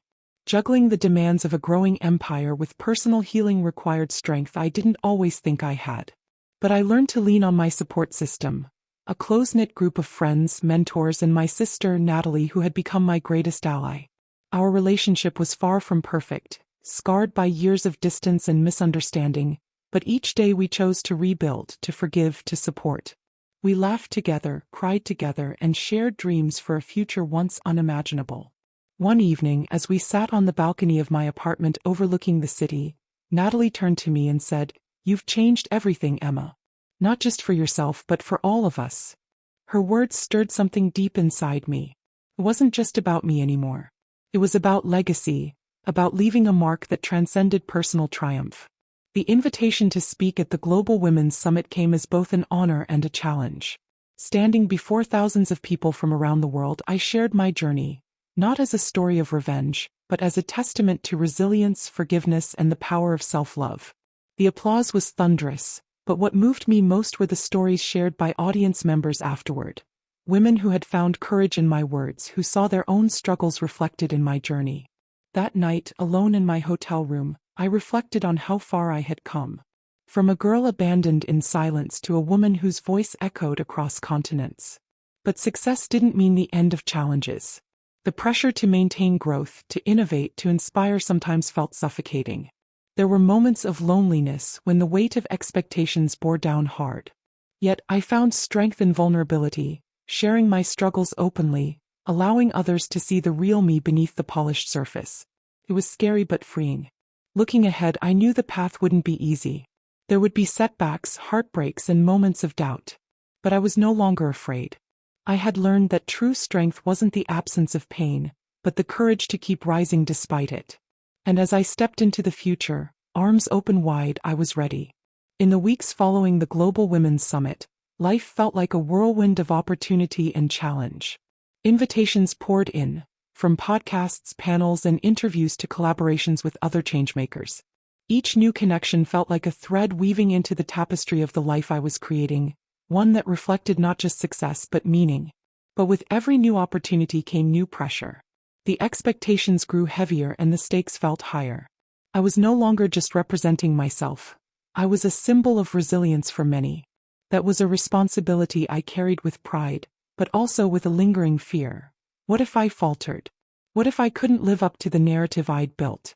Juggling the demands of a growing empire with personal healing required strength I didn't always think I had. But I learned to lean on my support system, a close-knit group of friends, mentors, and my sister, Natalie, who had become my greatest ally. Our relationship was far from perfect, scarred by years of distance and misunderstanding, but each day we chose to rebuild, to forgive, to support. We laughed together, cried together, and shared dreams for a future once unimaginable. One evening, as we sat on the balcony of my apartment overlooking the city, Natalie turned to me and said, "You've changed everything, Emma. Not just for yourself, but for all of us." Her words stirred something deep inside me. It wasn't just about me anymore. It was about legacy, about leaving a mark that transcended personal triumph. The invitation to speak at the Global Women's Summit came as both an honor and a challenge. Standing before thousands of people from around the world, I shared my journey, not as a story of revenge, but as a testament to resilience, forgiveness, and the power of self-love. The applause was thunderous, but what moved me most were the stories shared by audience members afterward. Women who had found courage in my words, who saw their own struggles reflected in my journey. That night, alone in my hotel room, I reflected on how far I had come. From a girl abandoned in silence to a woman whose voice echoed across continents. But success didn't mean the end of challenges. The pressure to maintain growth, to innovate, to inspire sometimes felt suffocating. There were moments of loneliness when the weight of expectations bore down hard. Yet I found strength in vulnerability, sharing my struggles openly, allowing others to see the real me beneath the polished surface. It was scary but freeing. Looking ahead, I knew the path wouldn't be easy. There would be setbacks, heartbreaks, and moments of doubt. But I was no longer afraid. I had learned that true strength wasn't the absence of pain, but the courage to keep rising despite it. And as I stepped into the future, arms open wide, I was ready. In the weeks following the Global Women's Summit, life felt like a whirlwind of opportunity and challenge. Invitations poured in, from podcasts, panels, and interviews to collaborations with other changemakers. Each new connection felt like a thread weaving into the tapestry of the life I was creating, one that reflected not just success but meaning. But with every new opportunity came new pressure. The expectations grew heavier and the stakes felt higher. I was no longer just representing myself. I was a symbol of resilience for many. That was a responsibility I carried with pride, but also with a lingering fear. What if I faltered? What if I couldn't live up to the narrative I'd built?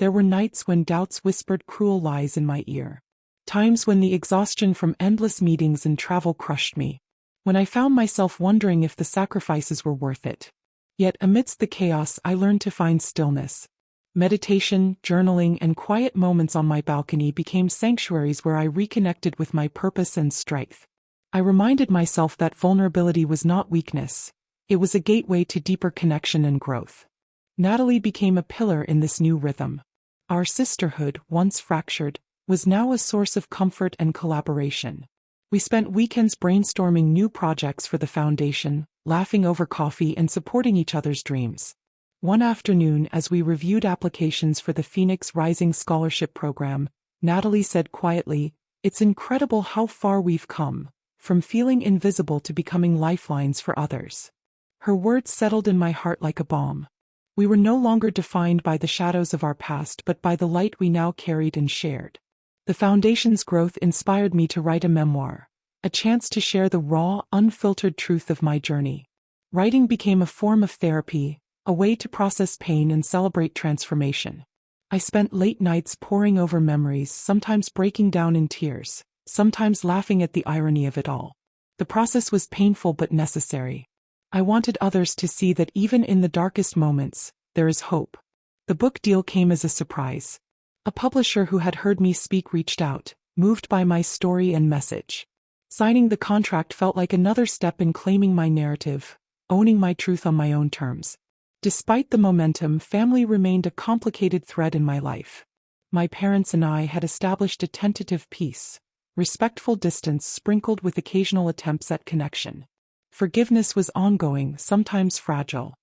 There were nights when doubts whispered cruel lies in my ear. Times when the exhaustion from endless meetings and travel crushed me. When I found myself wondering if the sacrifices were worth it. Yet amidst the chaos I learned to find stillness. Meditation, journaling, and quiet moments on my balcony became sanctuaries where I reconnected with my purpose and strength. I reminded myself that vulnerability was not weakness. It was a gateway to deeper connection and growth. Natalie became a pillar in this new rhythm. Our sisterhood, once fractured, was now a source of comfort and collaboration. We spent weekends brainstorming new projects for the foundation, laughing over coffee and supporting each other's dreams. One afternoon, as we reviewed applications for the Phoenix Rising Scholarship Program, Natalie said quietly, "It's incredible how far we've come, from feeling invisible to becoming lifelines for others." Her words settled in my heart like a balm. We were no longer defined by the shadows of our past but by the light we now carried and shared. The foundation's growth inspired me to write a memoir, a chance to share the raw, unfiltered truth of my journey. Writing became a form of therapy, a way to process pain and celebrate transformation. I spent late nights poring over memories, sometimes breaking down in tears, sometimes laughing at the irony of it all. The process was painful but necessary. I wanted others to see that even in the darkest moments, there is hope. The book deal came as a surprise. A publisher who had heard me speak reached out, moved by my story and message. Signing the contract felt like another step in claiming my narrative, owning my truth on my own terms. Despite the momentum, family remained a complicated thread in my life. My parents and I had established a tentative peace, respectful distance sprinkled with occasional attempts at connection. Forgiveness was ongoing, sometimes fragile.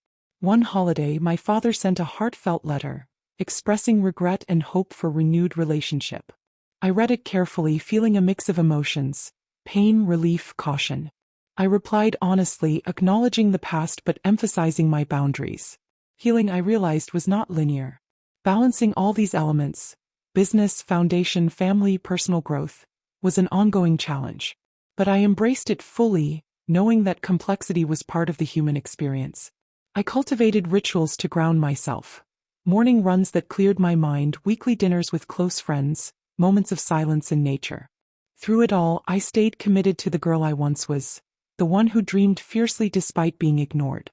One holiday, my father sent a heartfelt letter, expressing regret and hope for renewed relationship. I read it carefully, feeling a mix of emotions: pain, relief, caution. I replied honestly, acknowledging the past but emphasizing my boundaries. Healing, I realized, was not linear. Balancing all these elements, business, foundation, family, personal growth, was an ongoing challenge. But I embraced it fully, knowing that complexity was part of the human experience. I cultivated rituals to ground myself. Morning runs that cleared my mind, weekly dinners with close friends, moments of silence in nature. Through it all, I stayed committed to the girl I once was, the one who dreamed fiercely despite being ignored.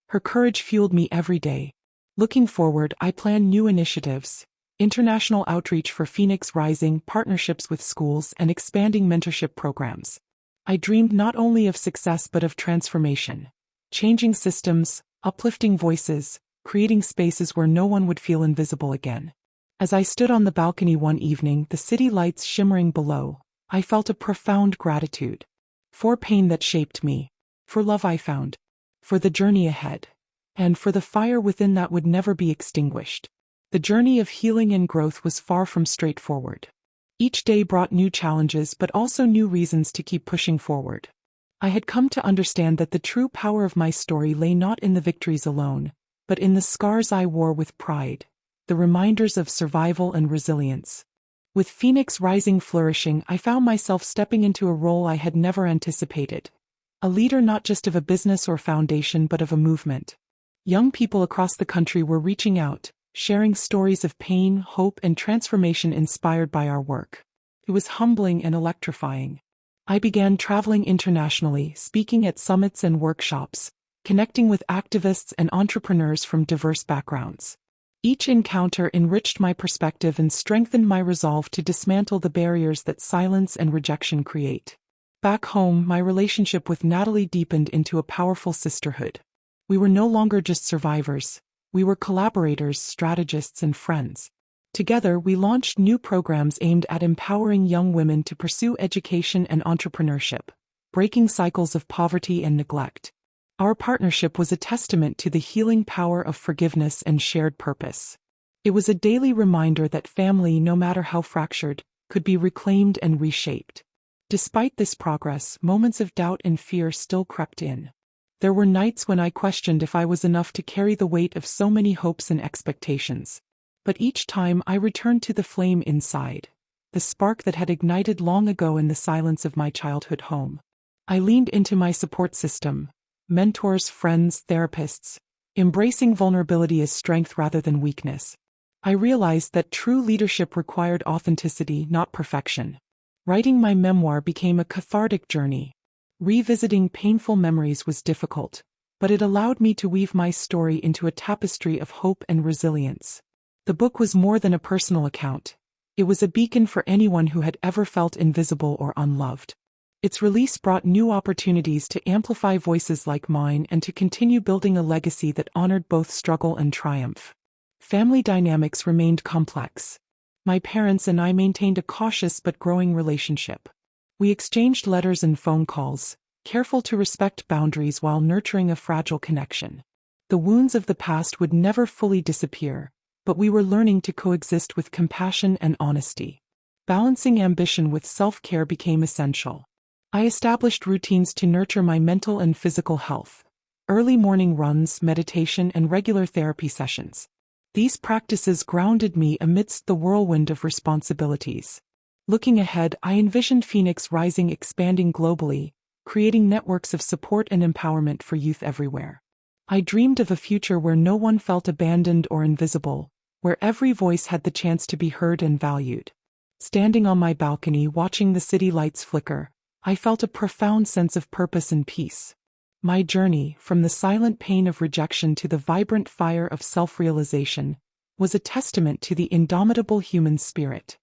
Her courage fueled me every day. Looking forward, I planned new initiatives: international outreach for Phoenix Rising, partnerships with schools, and expanding mentorship programs. I dreamed not only of success but of transformation, changing systems, uplifting voices, creating spaces where no one would feel invisible again. As I stood on the balcony one evening, the city lights shimmering below, I felt a profound gratitude. For pain that shaped me, for love I found, for the journey ahead, and for the fire within that would never be extinguished. The journey of healing and growth was far from straightforward. Each day brought new challenges but also new reasons to keep pushing forward. I had come to understand that the true power of my story lay not in the victories alone, but in the scars I wore with pride, the reminders of survival and resilience. With Phoenix Rising flourishing, I found myself stepping into a role I had never anticipated. A leader not just of a business or foundation but of a movement. Young people across the country were reaching out, sharing stories of pain, hope, and transformation inspired by our work. It was humbling and electrifying. I began traveling internationally, speaking at summits and workshops, connecting with activists and entrepreneurs from diverse backgrounds. Each encounter enriched my perspective and strengthened my resolve to dismantle the barriers that silence and rejection create. Back home, my relationship with Natalie deepened into a powerful sisterhood. We were no longer just survivors. We were collaborators, strategists, and friends. Together, we launched new programs aimed at empowering young women to pursue education and entrepreneurship, breaking cycles of poverty and neglect. Our partnership was a testament to the healing power of forgiveness and shared purpose. It was a daily reminder that family, no matter how fractured, could be reclaimed and reshaped. Despite this progress, moments of doubt and fear still crept in. There were nights when I questioned if I was enough to carry the weight of so many hopes and expectations. But each time I returned to the flame inside, the spark that had ignited long ago in the silence of my childhood home. I leaned into my support system, mentors, friends, therapists, embracing vulnerability as strength rather than weakness. I realized that true leadership required authenticity, not perfection. Writing my memoir became a cathartic journey. Revisiting painful memories was difficult, but it allowed me to weave my story into a tapestry of hope and resilience. The book was more than a personal account. It was a beacon for anyone who had ever felt invisible or unloved. Its release brought new opportunities to amplify voices like mine and to continue building a legacy that honored both struggle and triumph. Family dynamics remained complex. My parents and I maintained a cautious but growing relationship. We exchanged letters and phone calls, careful to respect boundaries while nurturing a fragile connection. The wounds of the past would never fully disappear, but we were learning to coexist with compassion and honesty. Balancing ambition with self-care became essential. I established routines to nurture my mental and physical health: early morning runs, meditation, and regular therapy sessions. These practices grounded me amidst the whirlwind of responsibilities. Looking ahead, I envisioned Phoenix Rising expanding globally, creating networks of support and empowerment for youth everywhere. I dreamed of a future where no one felt abandoned or invisible, where every voice had the chance to be heard and valued. Standing on my balcony watching the city lights flicker, I felt a profound sense of purpose and peace. My journey, from the silent pain of rejection to the vibrant fire of self-realization, was a testament to the indomitable human spirit.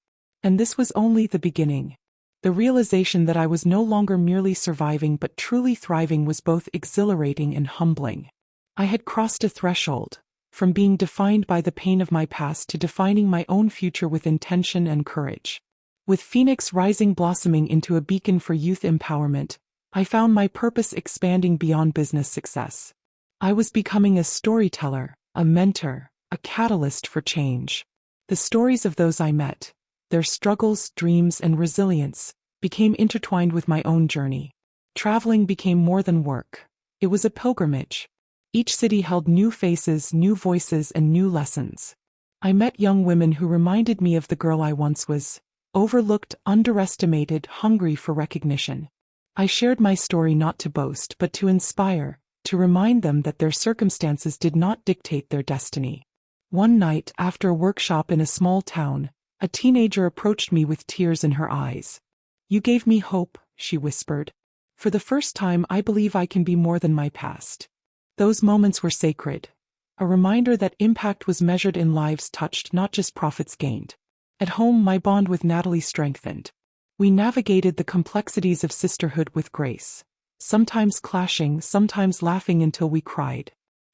And this was only the beginning. The realization that I was no longer merely surviving but truly thriving was both exhilarating and humbling. I had crossed a threshold, from being defined by the pain of my past to defining my own future with intention and courage. With Phoenix Rising blossoming into a beacon for youth empowerment, I found my purpose expanding beyond business success. I was becoming a storyteller, a mentor, a catalyst for change. The stories of those I met, their struggles, dreams, and resilience, became intertwined with my own journey. Traveling became more than work. It was a pilgrimage. Each city held new faces, new voices, and new lessons. I met young women who reminded me of the girl I once was: overlooked, underestimated, hungry for recognition. I shared my story not to boast but to inspire, to remind them that their circumstances did not dictate their destiny. One night, after a workshop in a small town, a teenager approached me with tears in her eyes. "You gave me hope," she whispered. "For the first time, I believe I can be more than my past." Those moments were sacred, a reminder that impact was measured in lives touched, not just profits gained. At home, my bond with Natalie strengthened. We navigated the complexities of sisterhood with grace, sometimes clashing, sometimes laughing until we cried.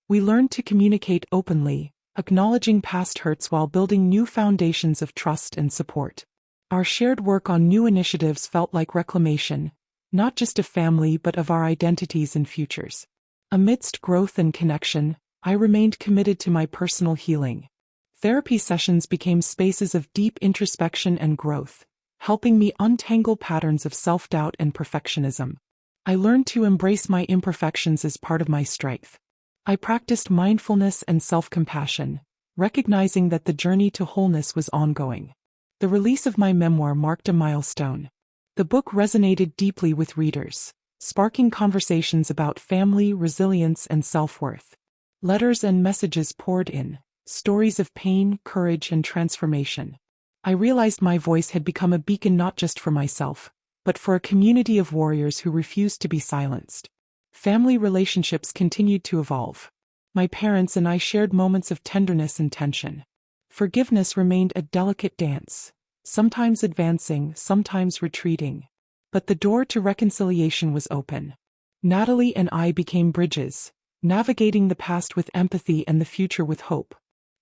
We learned to communicate openly, acknowledging past hurts while building new foundations of trust and support. Our shared work on new initiatives felt like reclamation, not just of family but of our identities and futures. Amidst growth and connection, I remained committed to my personal healing. Therapy sessions became spaces of deep introspection and growth, helping me untangle patterns of self-doubt and perfectionism. I learned to embrace my imperfections as part of my strength. I practiced mindfulness and self-compassion, recognizing that the journey to wholeness was ongoing. The release of my memoir marked a milestone. The book resonated deeply with readers, sparking conversations about family, resilience, and self-worth. Letters and messages poured in, stories of pain, courage, and transformation. I realized my voice had become a beacon not just for myself, but for a community of warriors who refused to be silenced. Family relationships continued to evolve. My parents and I shared moments of tenderness and tension. Forgiveness remained a delicate dance, sometimes advancing, sometimes retreating. But the door to reconciliation was open. Natalie and I became bridges, navigating the past with empathy and the future with hope.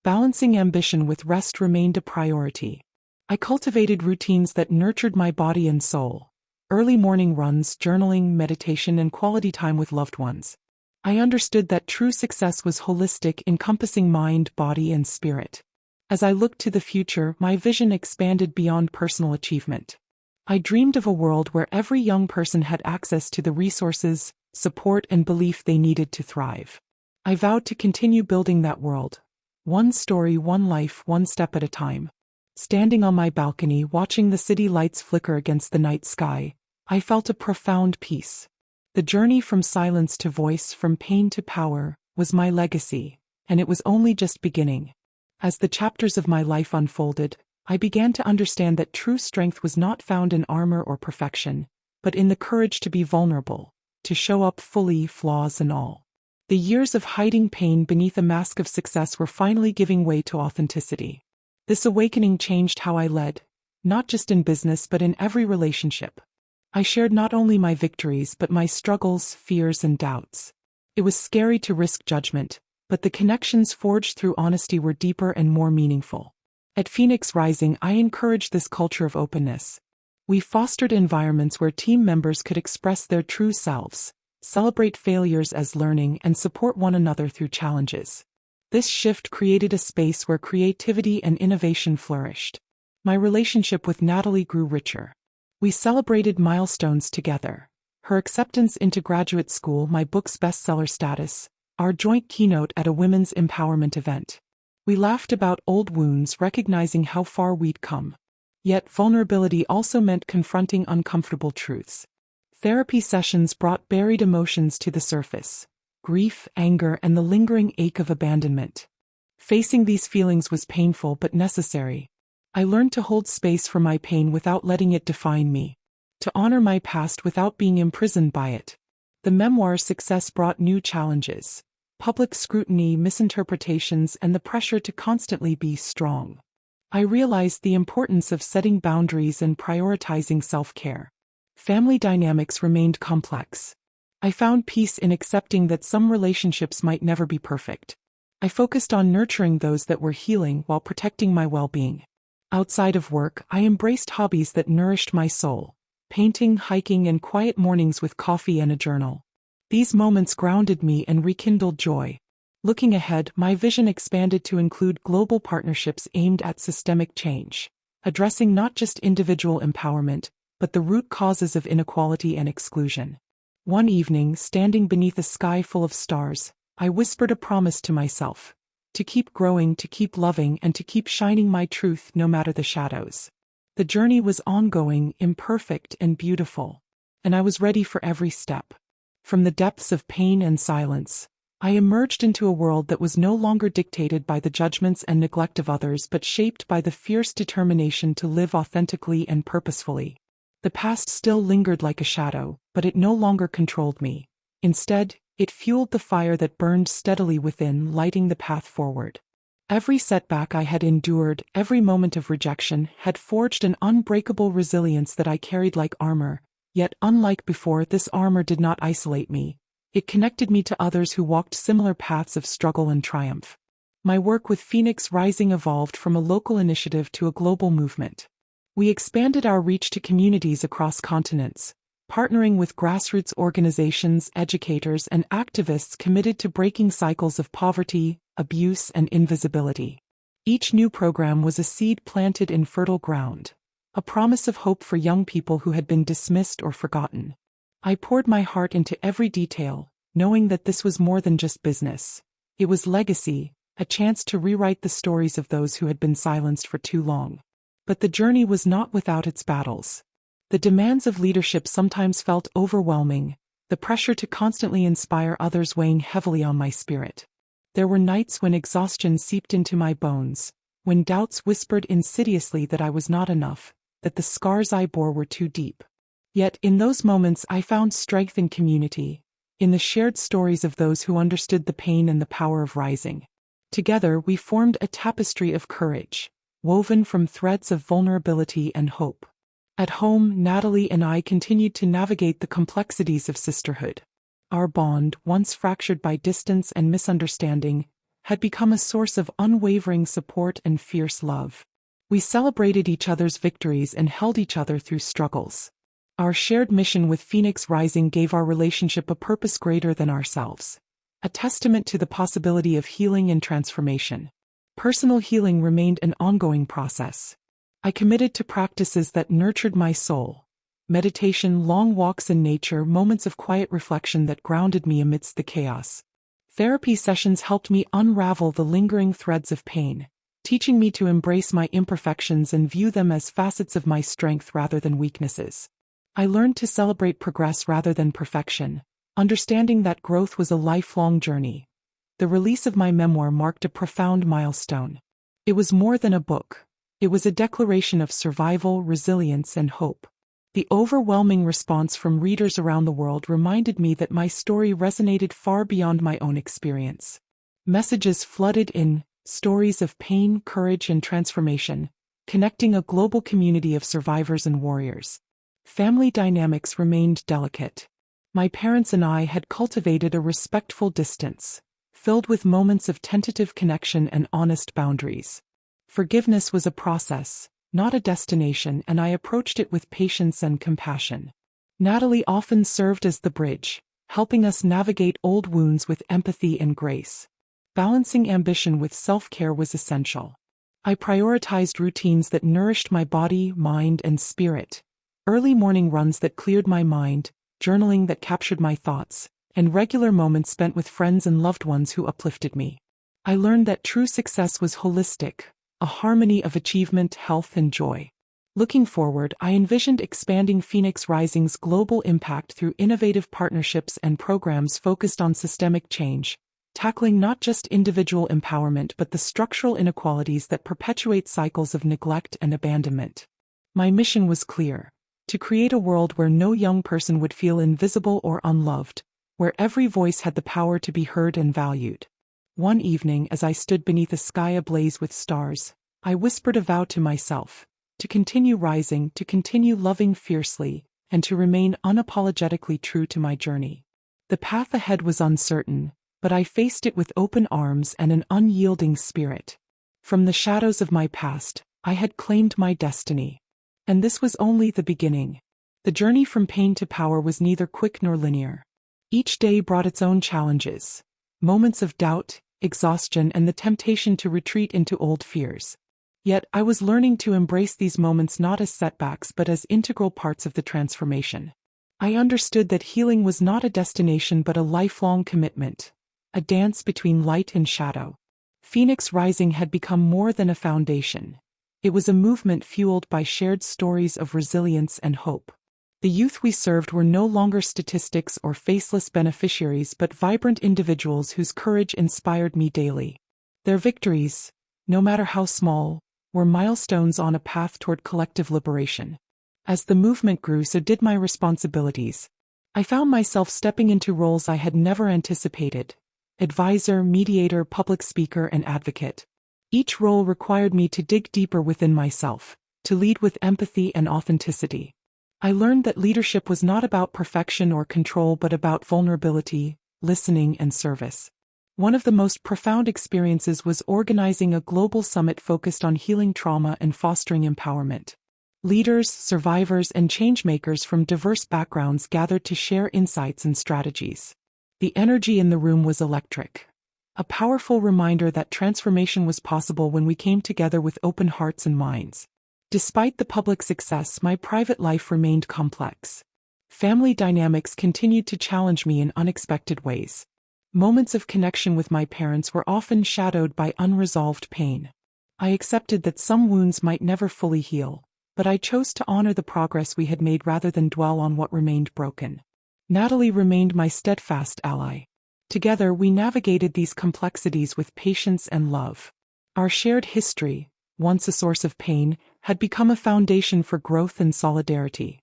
Balancing ambition with rest remained a priority. I cultivated routines that nurtured my body and soul: early morning runs, journaling, meditation, and quality time with loved ones. I understood that true success was holistic, encompassing mind, body, and spirit. As I looked to the future, my vision expanded beyond personal achievement. I dreamed of a world where every young person had access to the resources, support, and belief they needed to thrive. I vowed to continue building that world. One story, one life, one step at a time. Standing on my balcony, watching the city lights flicker against the night sky, I felt a profound peace. The journey from silence to voice, from pain to power, was my legacy, and it was only just beginning. As the chapters of my life unfolded, I began to understand that true strength was not found in armor or perfection, but in the courage to be vulnerable, to show up fully, flaws and all. The years of hiding pain beneath a mask of success were finally giving way to authenticity. This awakening changed how I led, not just in business but in every relationship. I shared not only my victories but my struggles, fears, and doubts. It was scary to risk judgment, but the connections forged through honesty were deeper and more meaningful. At Phoenix Rising, I encouraged this culture of openness. We fostered environments where team members could express their true selves, celebrate failures as learning, and support one another through challenges. This shift created a space where creativity and innovation flourished. My relationship with Natalie grew richer. We celebrated milestones together. Her acceptance into graduate school, my book's bestseller status, our joint keynote at a women's empowerment event. We laughed about old wounds, recognizing how far we'd come. Yet vulnerability also meant confronting uncomfortable truths. Therapy sessions brought buried emotions to the surface: grief, anger, and the lingering ache of abandonment. Facing these feelings was painful but necessary. I learned to hold space for my pain without letting it define me, to honor my past without being imprisoned by it. The memoir's success brought new challenges: public scrutiny, misinterpretations, and the pressure to constantly be strong. I realized the importance of setting boundaries and prioritizing self-care. Family dynamics remained complex. I found peace in accepting that some relationships might never be perfect. I focused on nurturing those that were healing while protecting my well-being. Outside of work, I embraced hobbies that nourished my soul: painting, hiking, and quiet mornings with coffee and a journal. These moments grounded me and rekindled joy. Looking ahead, my vision expanded to include global partnerships aimed at systemic change, addressing not just individual empowerment, but the root causes of inequality and exclusion. One evening, standing beneath a sky full of stars, I whispered a promise to myself: to keep growing, to keep loving, and to keep shining my truth no matter the shadows. The journey was ongoing, imperfect, and beautiful, and I was ready for every step. From the depths of pain and silence, I emerged into a world that was no longer dictated by the judgments and neglect of others but shaped by the fierce determination to live authentically and purposefully. The past still lingered like a shadow, but it no longer controlled me. Instead, it fueled the fire that burned steadily within, lighting the path forward. Every setback I had endured, every moment of rejection, had forged an unbreakable resilience that I carried like armor. Yet, unlike before, this armor did not isolate me. It connected me to others who walked similar paths of struggle and triumph. My work with Phoenix Rising evolved from a local initiative to a global movement. We expanded our reach to communities across continents, partnering with grassroots organizations, educators, and activists committed to breaking cycles of poverty, abuse, and invisibility. Each new program was a seed planted in fertile ground, a promise of hope for young people who had been dismissed or forgotten. I poured my heart into every detail, knowing that this was more than just business. It was legacy, a chance to rewrite the stories of those who had been silenced for too long. But the journey was not without its battles. The demands of leadership sometimes felt overwhelming, the pressure to constantly inspire others weighing heavily on my spirit. There were nights when exhaustion seeped into my bones, when doubts whispered insidiously that I was not enough, that the scars I bore were too deep. Yet in those moments I found strength in community, in the shared stories of those who understood the pain and the power of rising. Together we formed a tapestry of courage, woven from threads of vulnerability and hope. At home, Natalie and I continued to navigate the complexities of sisterhood. Our bond, once fractured by distance and misunderstanding, had become a source of unwavering support and fierce love. We celebrated each other's victories and held each other through struggles. Our shared mission with Phoenix Rising gave our relationship a purpose greater than ourselves, a testament to the possibility of healing and transformation. Personal healing remained an ongoing process. I committed to practices that nurtured my soul. Meditation, long walks in nature, moments of quiet reflection that grounded me amidst the chaos. Therapy sessions helped me unravel the lingering threads of pain, teaching me to embrace my imperfections and view them as facets of my strength rather than weaknesses. I learned to celebrate progress rather than perfection, understanding that growth was a lifelong journey. The release of my memoir marked a profound milestone. It was more than a book. It was a declaration of survival, resilience, and hope. The overwhelming response from readers around the world reminded me that my story resonated far beyond my own experience. Messages flooded in, stories of pain, courage, and transformation, connecting a global community of survivors and warriors. Family dynamics remained delicate. My parents and I had cultivated a respectful distance, filled with moments of tentative connection and honest boundaries. Forgiveness was a process, not a destination, and I approached it with patience and compassion. Natalie often served as the bridge, helping us navigate old wounds with empathy and grace. Balancing ambition with self-care was essential. I prioritized routines that nourished my body, mind, and spirit. Early morning runs that cleared my mind, journaling that captured my thoughts, and regular moments spent with friends and loved ones who uplifted me. I learned that true success was holistic, a harmony of achievement, health, and joy. Looking forward, I envisioned expanding Phoenix Rising's global impact through innovative partnerships and programs focused on systemic change, tackling not just individual empowerment but the structural inequalities that perpetuate cycles of neglect and abandonment. My mission was clear: to create a world where no young person would feel invisible or unloved, where every voice had the power to be heard and valued. One evening, as I stood beneath a sky ablaze with stars, I whispered a vow to myself: to continue rising, to continue loving fiercely, and to remain unapologetically true to my journey. The path ahead was uncertain, but I faced it with open arms and an unyielding spirit. From the shadows of my past, I had claimed my destiny. And this was only the beginning. The journey from pain to power was neither quick nor linear. Each day brought its own challenges, moments of doubt, exhaustion, and the temptation to retreat into old fears. Yet I was learning to embrace these moments not as setbacks but as integral parts of the transformation. I understood that healing was not a destination but a lifelong commitment, a dance between light and shadow. Phoenix Rising had become more than a foundation. It was a movement fueled by shared stories of resilience and hope. The youth we served were no longer statistics or faceless beneficiaries but vibrant individuals whose courage inspired me daily. Their victories, no matter how small, were milestones on a path toward collective liberation. As the movement grew, so did my responsibilities. I found myself stepping into roles I had never anticipated: advisor, mediator, public speaker, and advocate. Each role required me to dig deeper within myself, to lead with empathy and authenticity. I learned that leadership was not about perfection or control but about vulnerability, listening, and service. One of the most profound experiences was organizing a global summit focused on healing trauma and fostering empowerment. Leaders, survivors, and changemakers from diverse backgrounds gathered to share insights and strategies. The energy in the room was electric. A powerful reminder that transformation was possible when we came together with open hearts and minds. Despite the public success, my private life remained complex. Family dynamics continued to challenge me in unexpected ways. Moments of connection with my parents were often shadowed by unresolved pain. I accepted that some wounds might never fully heal, but I chose to honor the progress we had made rather than dwell on what remained broken. Natalie remained my steadfast ally. Together we navigated these complexities with patience and love. Our shared history, once a source of pain, had become a foundation for growth and solidarity.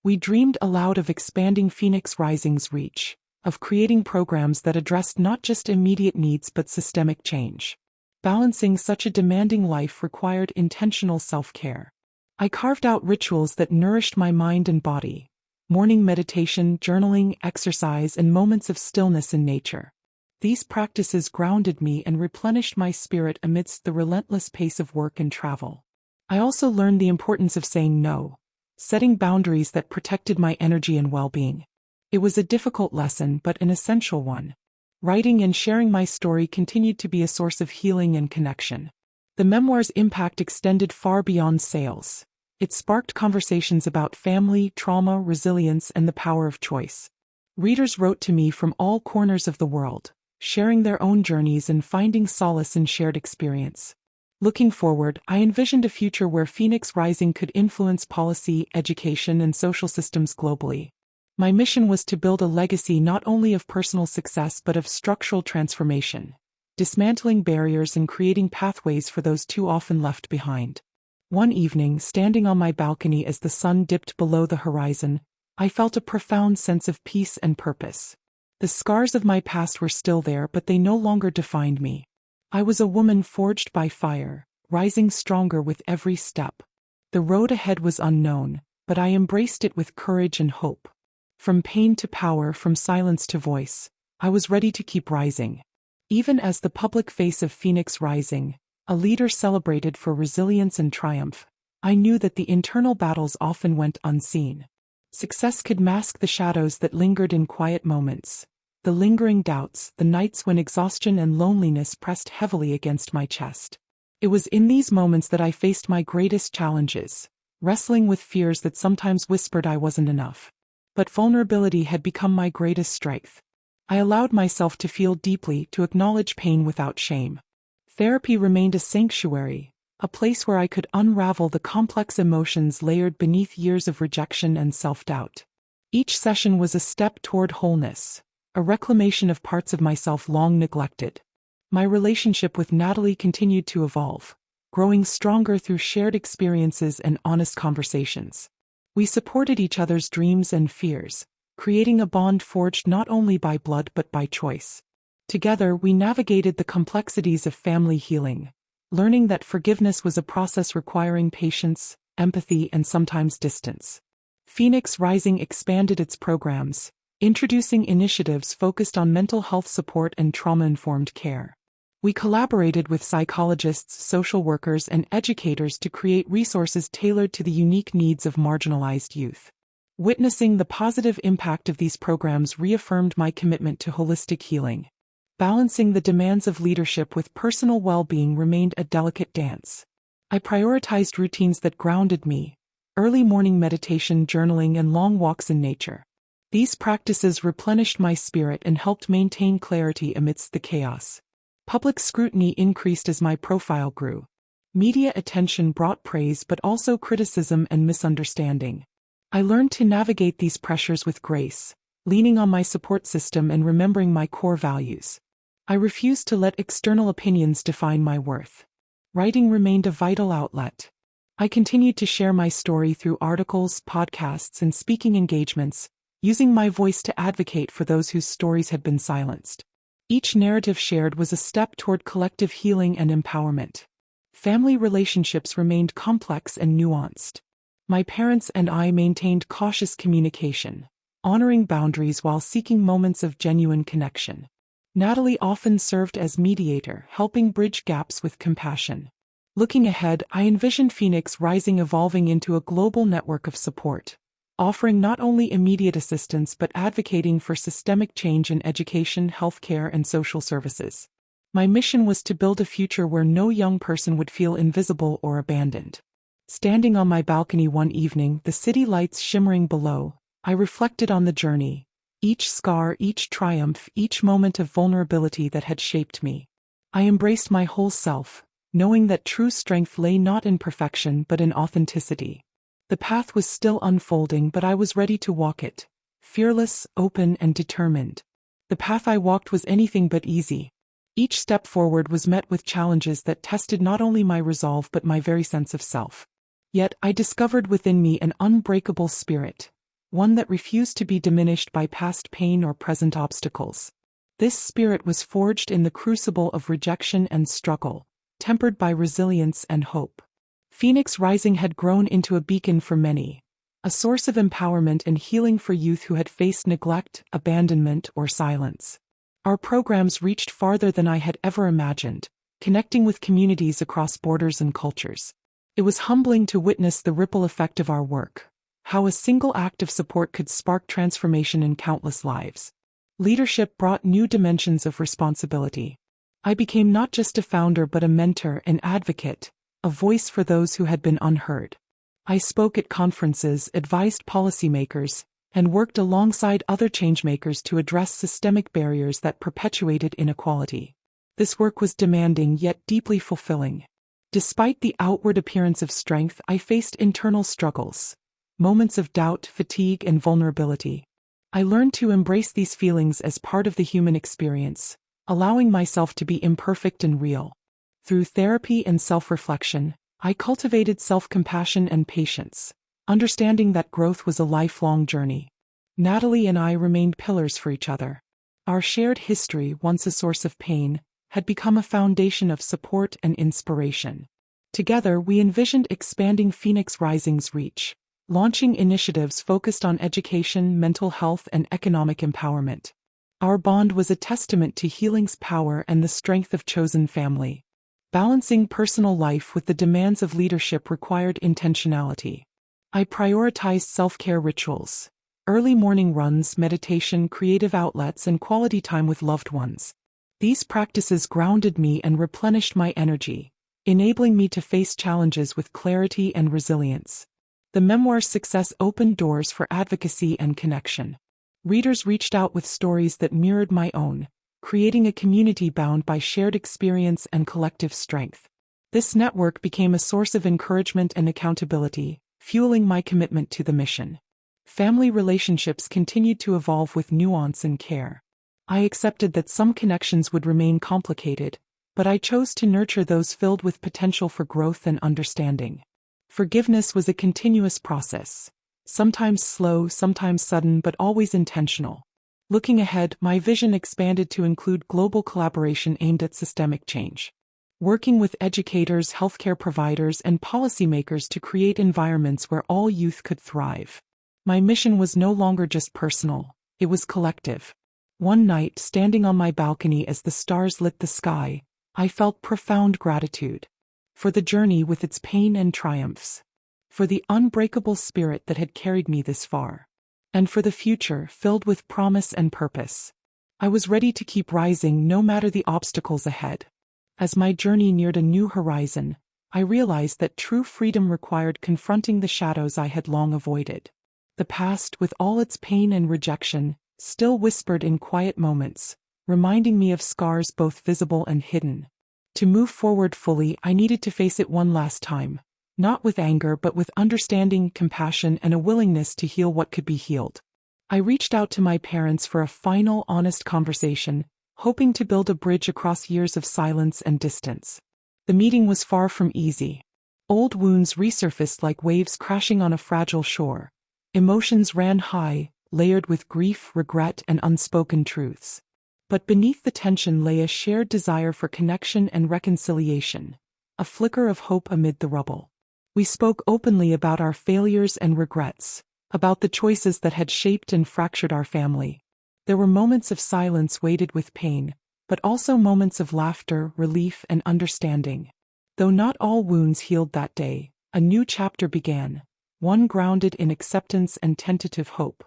We dreamed aloud of expanding Phoenix Rising's reach, of creating programs that addressed not just immediate needs but systemic change. Balancing such a demanding life required intentional self-care. I carved out rituals that nourished my mind and body: morning meditation, journaling, exercise, and moments of stillness in nature. These practices grounded me and replenished my spirit amidst the relentless pace of work and travel. I also learned the importance of saying no, setting boundaries that protected my energy and well-being. It was a difficult lesson but an essential one. Writing and sharing my story continued to be a source of healing and connection. The memoir's impact extended far beyond sales. It sparked conversations about family, trauma, resilience, and the power of choice. Readers wrote to me from all corners of the world, sharing their own journeys and finding solace in shared experience. Looking forward, I envisioned a future where Phoenix Rising could influence policy, education, and social systems globally. My mission was to build a legacy not only of personal success but of structural transformation, dismantling barriers and creating pathways for those too often left behind. One evening, standing on my balcony as the sun dipped below the horizon, I felt a profound sense of peace and purpose. The scars of my past were still there, but they no longer defined me. I was a woman forged by fire, rising stronger with every step. The road ahead was unknown, but I embraced it with courage and hope. From pain to power, from silence to voice, I was ready to keep rising. Even as the public face of Phoenix Rising, a leader celebrated for resilience and triumph, I knew that the internal battles often went unseen. Success could mask the shadows that lingered in quiet moments, the lingering doubts, the nights when exhaustion and loneliness pressed heavily against my chest. It was in these moments that I faced my greatest challenges, wrestling with fears that sometimes whispered I wasn't enough. But vulnerability had become my greatest strength. I allowed myself to feel deeply, to acknowledge pain without shame. Therapy remained a sanctuary, a place where I could unravel the complex emotions layered beneath years of rejection and self-doubt. Each session was a step toward wholeness, a reclamation of parts of myself long neglected. My relationship with Natalie continued to evolve, growing stronger through shared experiences and honest conversations. We supported each other's dreams and fears, creating a bond forged not only by blood but by choice. Together, we navigated the complexities of family healing, learning that forgiveness was a process requiring patience, empathy, and sometimes distance. Phoenix Rising expanded its programs, introducing initiatives focused on mental health support and trauma-informed care. We collaborated with psychologists, social workers, and educators to create resources tailored to the unique needs of marginalized youth. Witnessing the positive impact of these programs reaffirmed my commitment to holistic healing. Balancing the demands of leadership with personal well-being remained a delicate dance. I prioritized routines that grounded me: early morning meditation, journaling, and long walks in nature. These practices replenished my spirit and helped maintain clarity amidst the chaos. Public scrutiny increased as my profile grew. Media attention brought praise but also criticism and misunderstanding. I learned to navigate these pressures with grace, leaning on my support system and remembering my core values. I refused to let external opinions define my worth. Writing remained a vital outlet. I continued to share my story through articles, podcasts, and speaking engagements, using my voice to advocate for those whose stories had been silenced. Each narrative shared was a step toward collective healing and empowerment. Family relationships remained complex and nuanced. My parents and I maintained cautious communication, honoring boundaries while seeking moments of genuine connection. Natalie often served as mediator, helping bridge gaps with compassion. Looking ahead, I envisioned Phoenix Rising evolving into a global network of support, offering not only immediate assistance but advocating for systemic change in education, healthcare, and social services. My mission was to build a future where no young person would feel invisible or abandoned. Standing on my balcony one evening, the city lights shimmering below, I reflected on the journey, each scar, each triumph, each moment of vulnerability that had shaped me. I embraced my whole self, knowing that true strength lay not in perfection but in authenticity. The path was still unfolding, but I was ready to walk it, fearless, open, and determined. The path I walked was anything but easy. Each step forward was met with challenges that tested not only my resolve but my very sense of self. Yet I discovered within me an unbreakable spirit, one that refused to be diminished by past pain or present obstacles. This spirit was forged in the crucible of rejection and struggle, tempered by resilience and hope. Phoenix Rising had grown into a beacon for many, a source of empowerment and healing for youth who had faced neglect, abandonment, or silence. Our programs reached farther than I had ever imagined, connecting with communities across borders and cultures. It was humbling to witness the ripple effect of our work, how a single act of support could spark transformation in countless lives. Leadership brought new dimensions of responsibility. I became not just a founder but a mentor, an advocate, a voice for those who had been unheard. I spoke at conferences, advised policymakers, and worked alongside other changemakers to address systemic barriers that perpetuated inequality. This work was demanding yet deeply fulfilling. Despite the outward appearance of strength, I faced internal struggles, moments of doubt, fatigue, and vulnerability. I learned to embrace these feelings as part of the human experience, allowing myself to be imperfect and real. Through therapy and self-reflection, I cultivated self-compassion and patience, understanding that growth was a lifelong journey. Natalie and I remained pillars for each other. Our shared history, once a source of pain, had become a foundation of support and inspiration. Together, we envisioned expanding Phoenix Rising's reach, launching initiatives focused on education, mental health, and economic empowerment. Our bond was a testament to healing's power and the strength of chosen family. Balancing personal life with the demands of leadership required intentionality. I prioritized self-care rituals, early morning runs, meditation, creative outlets, and quality time with loved ones. These practices grounded me and replenished my energy, enabling me to face challenges with clarity and resilience. The memoir's success opened doors for advocacy and connection. Readers reached out with stories that mirrored my own, creating a community bound by shared experience and collective strength. This network became a source of encouragement and accountability, fueling my commitment to the mission. Family relationships continued to evolve with nuance and care. I accepted that some connections would remain complicated, but I chose to nurture those filled with potential for growth and understanding. Forgiveness was a continuous process, sometimes slow, sometimes sudden, but always intentional. Looking ahead, my vision expanded to include global collaboration aimed at systemic change. Working with educators, healthcare providers, and policymakers to create environments where all youth could thrive. My mission was no longer just personal, it was collective. One night, standing on my balcony as the stars lit the sky, I felt profound gratitude. For the journey with its pain and triumphs. For the unbreakable spirit that had carried me this far. And for the future, filled with promise and purpose. I was ready to keep rising no matter the obstacles ahead. As my journey neared a new horizon, I realized that true freedom required confronting the shadows I had long avoided. The past, with all its pain and rejection, still whispered in quiet moments, reminding me of scars both visible and hidden. To move forward fully, I needed to face it one last time, not with anger but with understanding, compassion, and a willingness to heal what could be healed. I reached out to my parents for a final, honest conversation, hoping to build a bridge across years of silence and distance. The meeting was far from easy. Old wounds resurfaced like waves crashing on a fragile shore. Emotions ran high, layered with grief, regret, and unspoken truths. But beneath the tension lay a shared desire for connection and reconciliation, a flicker of hope amid the rubble. We spoke openly about our failures and regrets, about the choices that had shaped and fractured our family. There were moments of silence weighted with pain, but also moments of laughter, relief, and understanding. Though not all wounds healed that day, a new chapter began, one grounded in acceptance and tentative hope.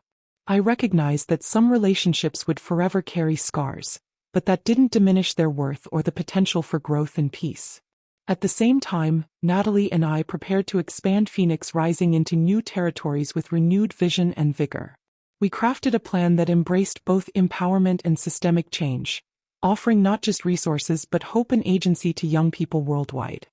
I recognized that some relationships would forever carry scars, but that didn't diminish their worth or the potential for growth and peace. At the same time, Natalie and I prepared to expand Phoenix Rising into new territories with renewed vision and vigor. We crafted a plan that embraced both empowerment and systemic change, offering not just resources but hope and agency to young people worldwide.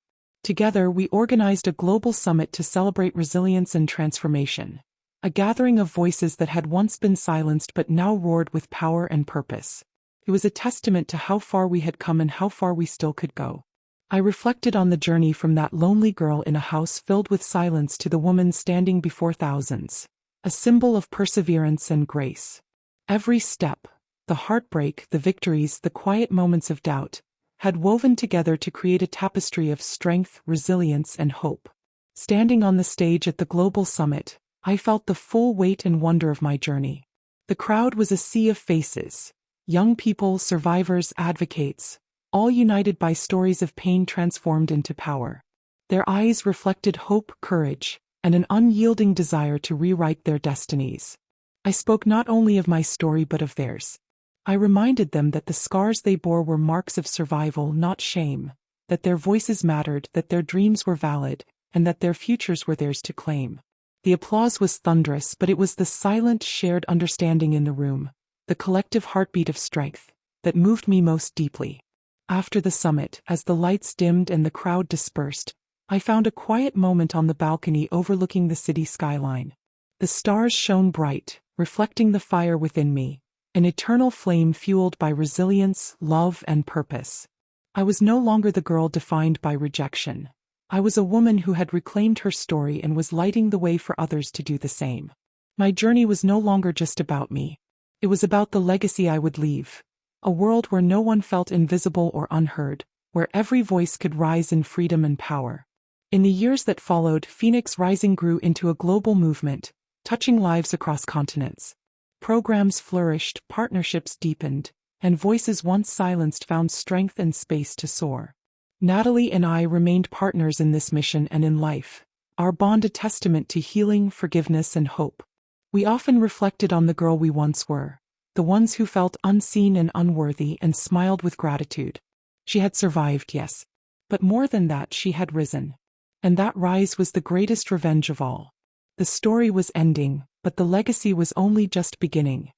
Together, we organized a global summit to celebrate resilience and transformation. A gathering of voices that had once been silenced but now roared with power and purpose. It was a testament to how far we had come and how far we still could go. I reflected on the journey from that lonely girl in a house filled with silence to the woman standing before thousands, a symbol of perseverance and grace. Every step, the heartbreak, the victories, the quiet moments of doubt, had woven together to create a tapestry of strength, resilience, and hope. Standing on the stage at the global summit, I felt the full weight and wonder of my journey. The crowd was a sea of faces, young people, survivors, advocates, all united by stories of pain transformed into power. Their eyes reflected hope, courage, and an unyielding desire to rewrite their destinies. I spoke not only of my story but of theirs. I reminded them that the scars they bore were marks of survival, not shame, that their voices mattered, that their dreams were valid, and that their futures were theirs to claim. The applause was thunderous, but it was the silent, shared understanding in the room, the collective heartbeat of strength, that moved me most deeply. After the summit, as the lights dimmed and the crowd dispersed, I found a quiet moment on the balcony overlooking the city skyline. The stars shone bright, reflecting the fire within me, an eternal flame fueled by resilience, love, and purpose. I was no longer the girl defined by rejection. I was a woman who had reclaimed her story and was lighting the way for others to do the same. My journey was no longer just about me. It was about the legacy I would leave. A world where no one felt invisible or unheard, where every voice could rise in freedom and power. In the years that followed, Phoenix Rising grew into a global movement, touching lives across continents. Programs flourished, partnerships deepened, and voices once silenced found strength and space to soar. Natalie and I remained partners in this mission and in life, our bond a testament to healing, forgiveness, and hope. We often reflected on the girl we once were, the ones who felt unseen and unworthy and smiled with gratitude. She had survived, yes, but more than that, she had risen. And that rise was the greatest revenge of all. The story was ending, but the legacy was only just beginning.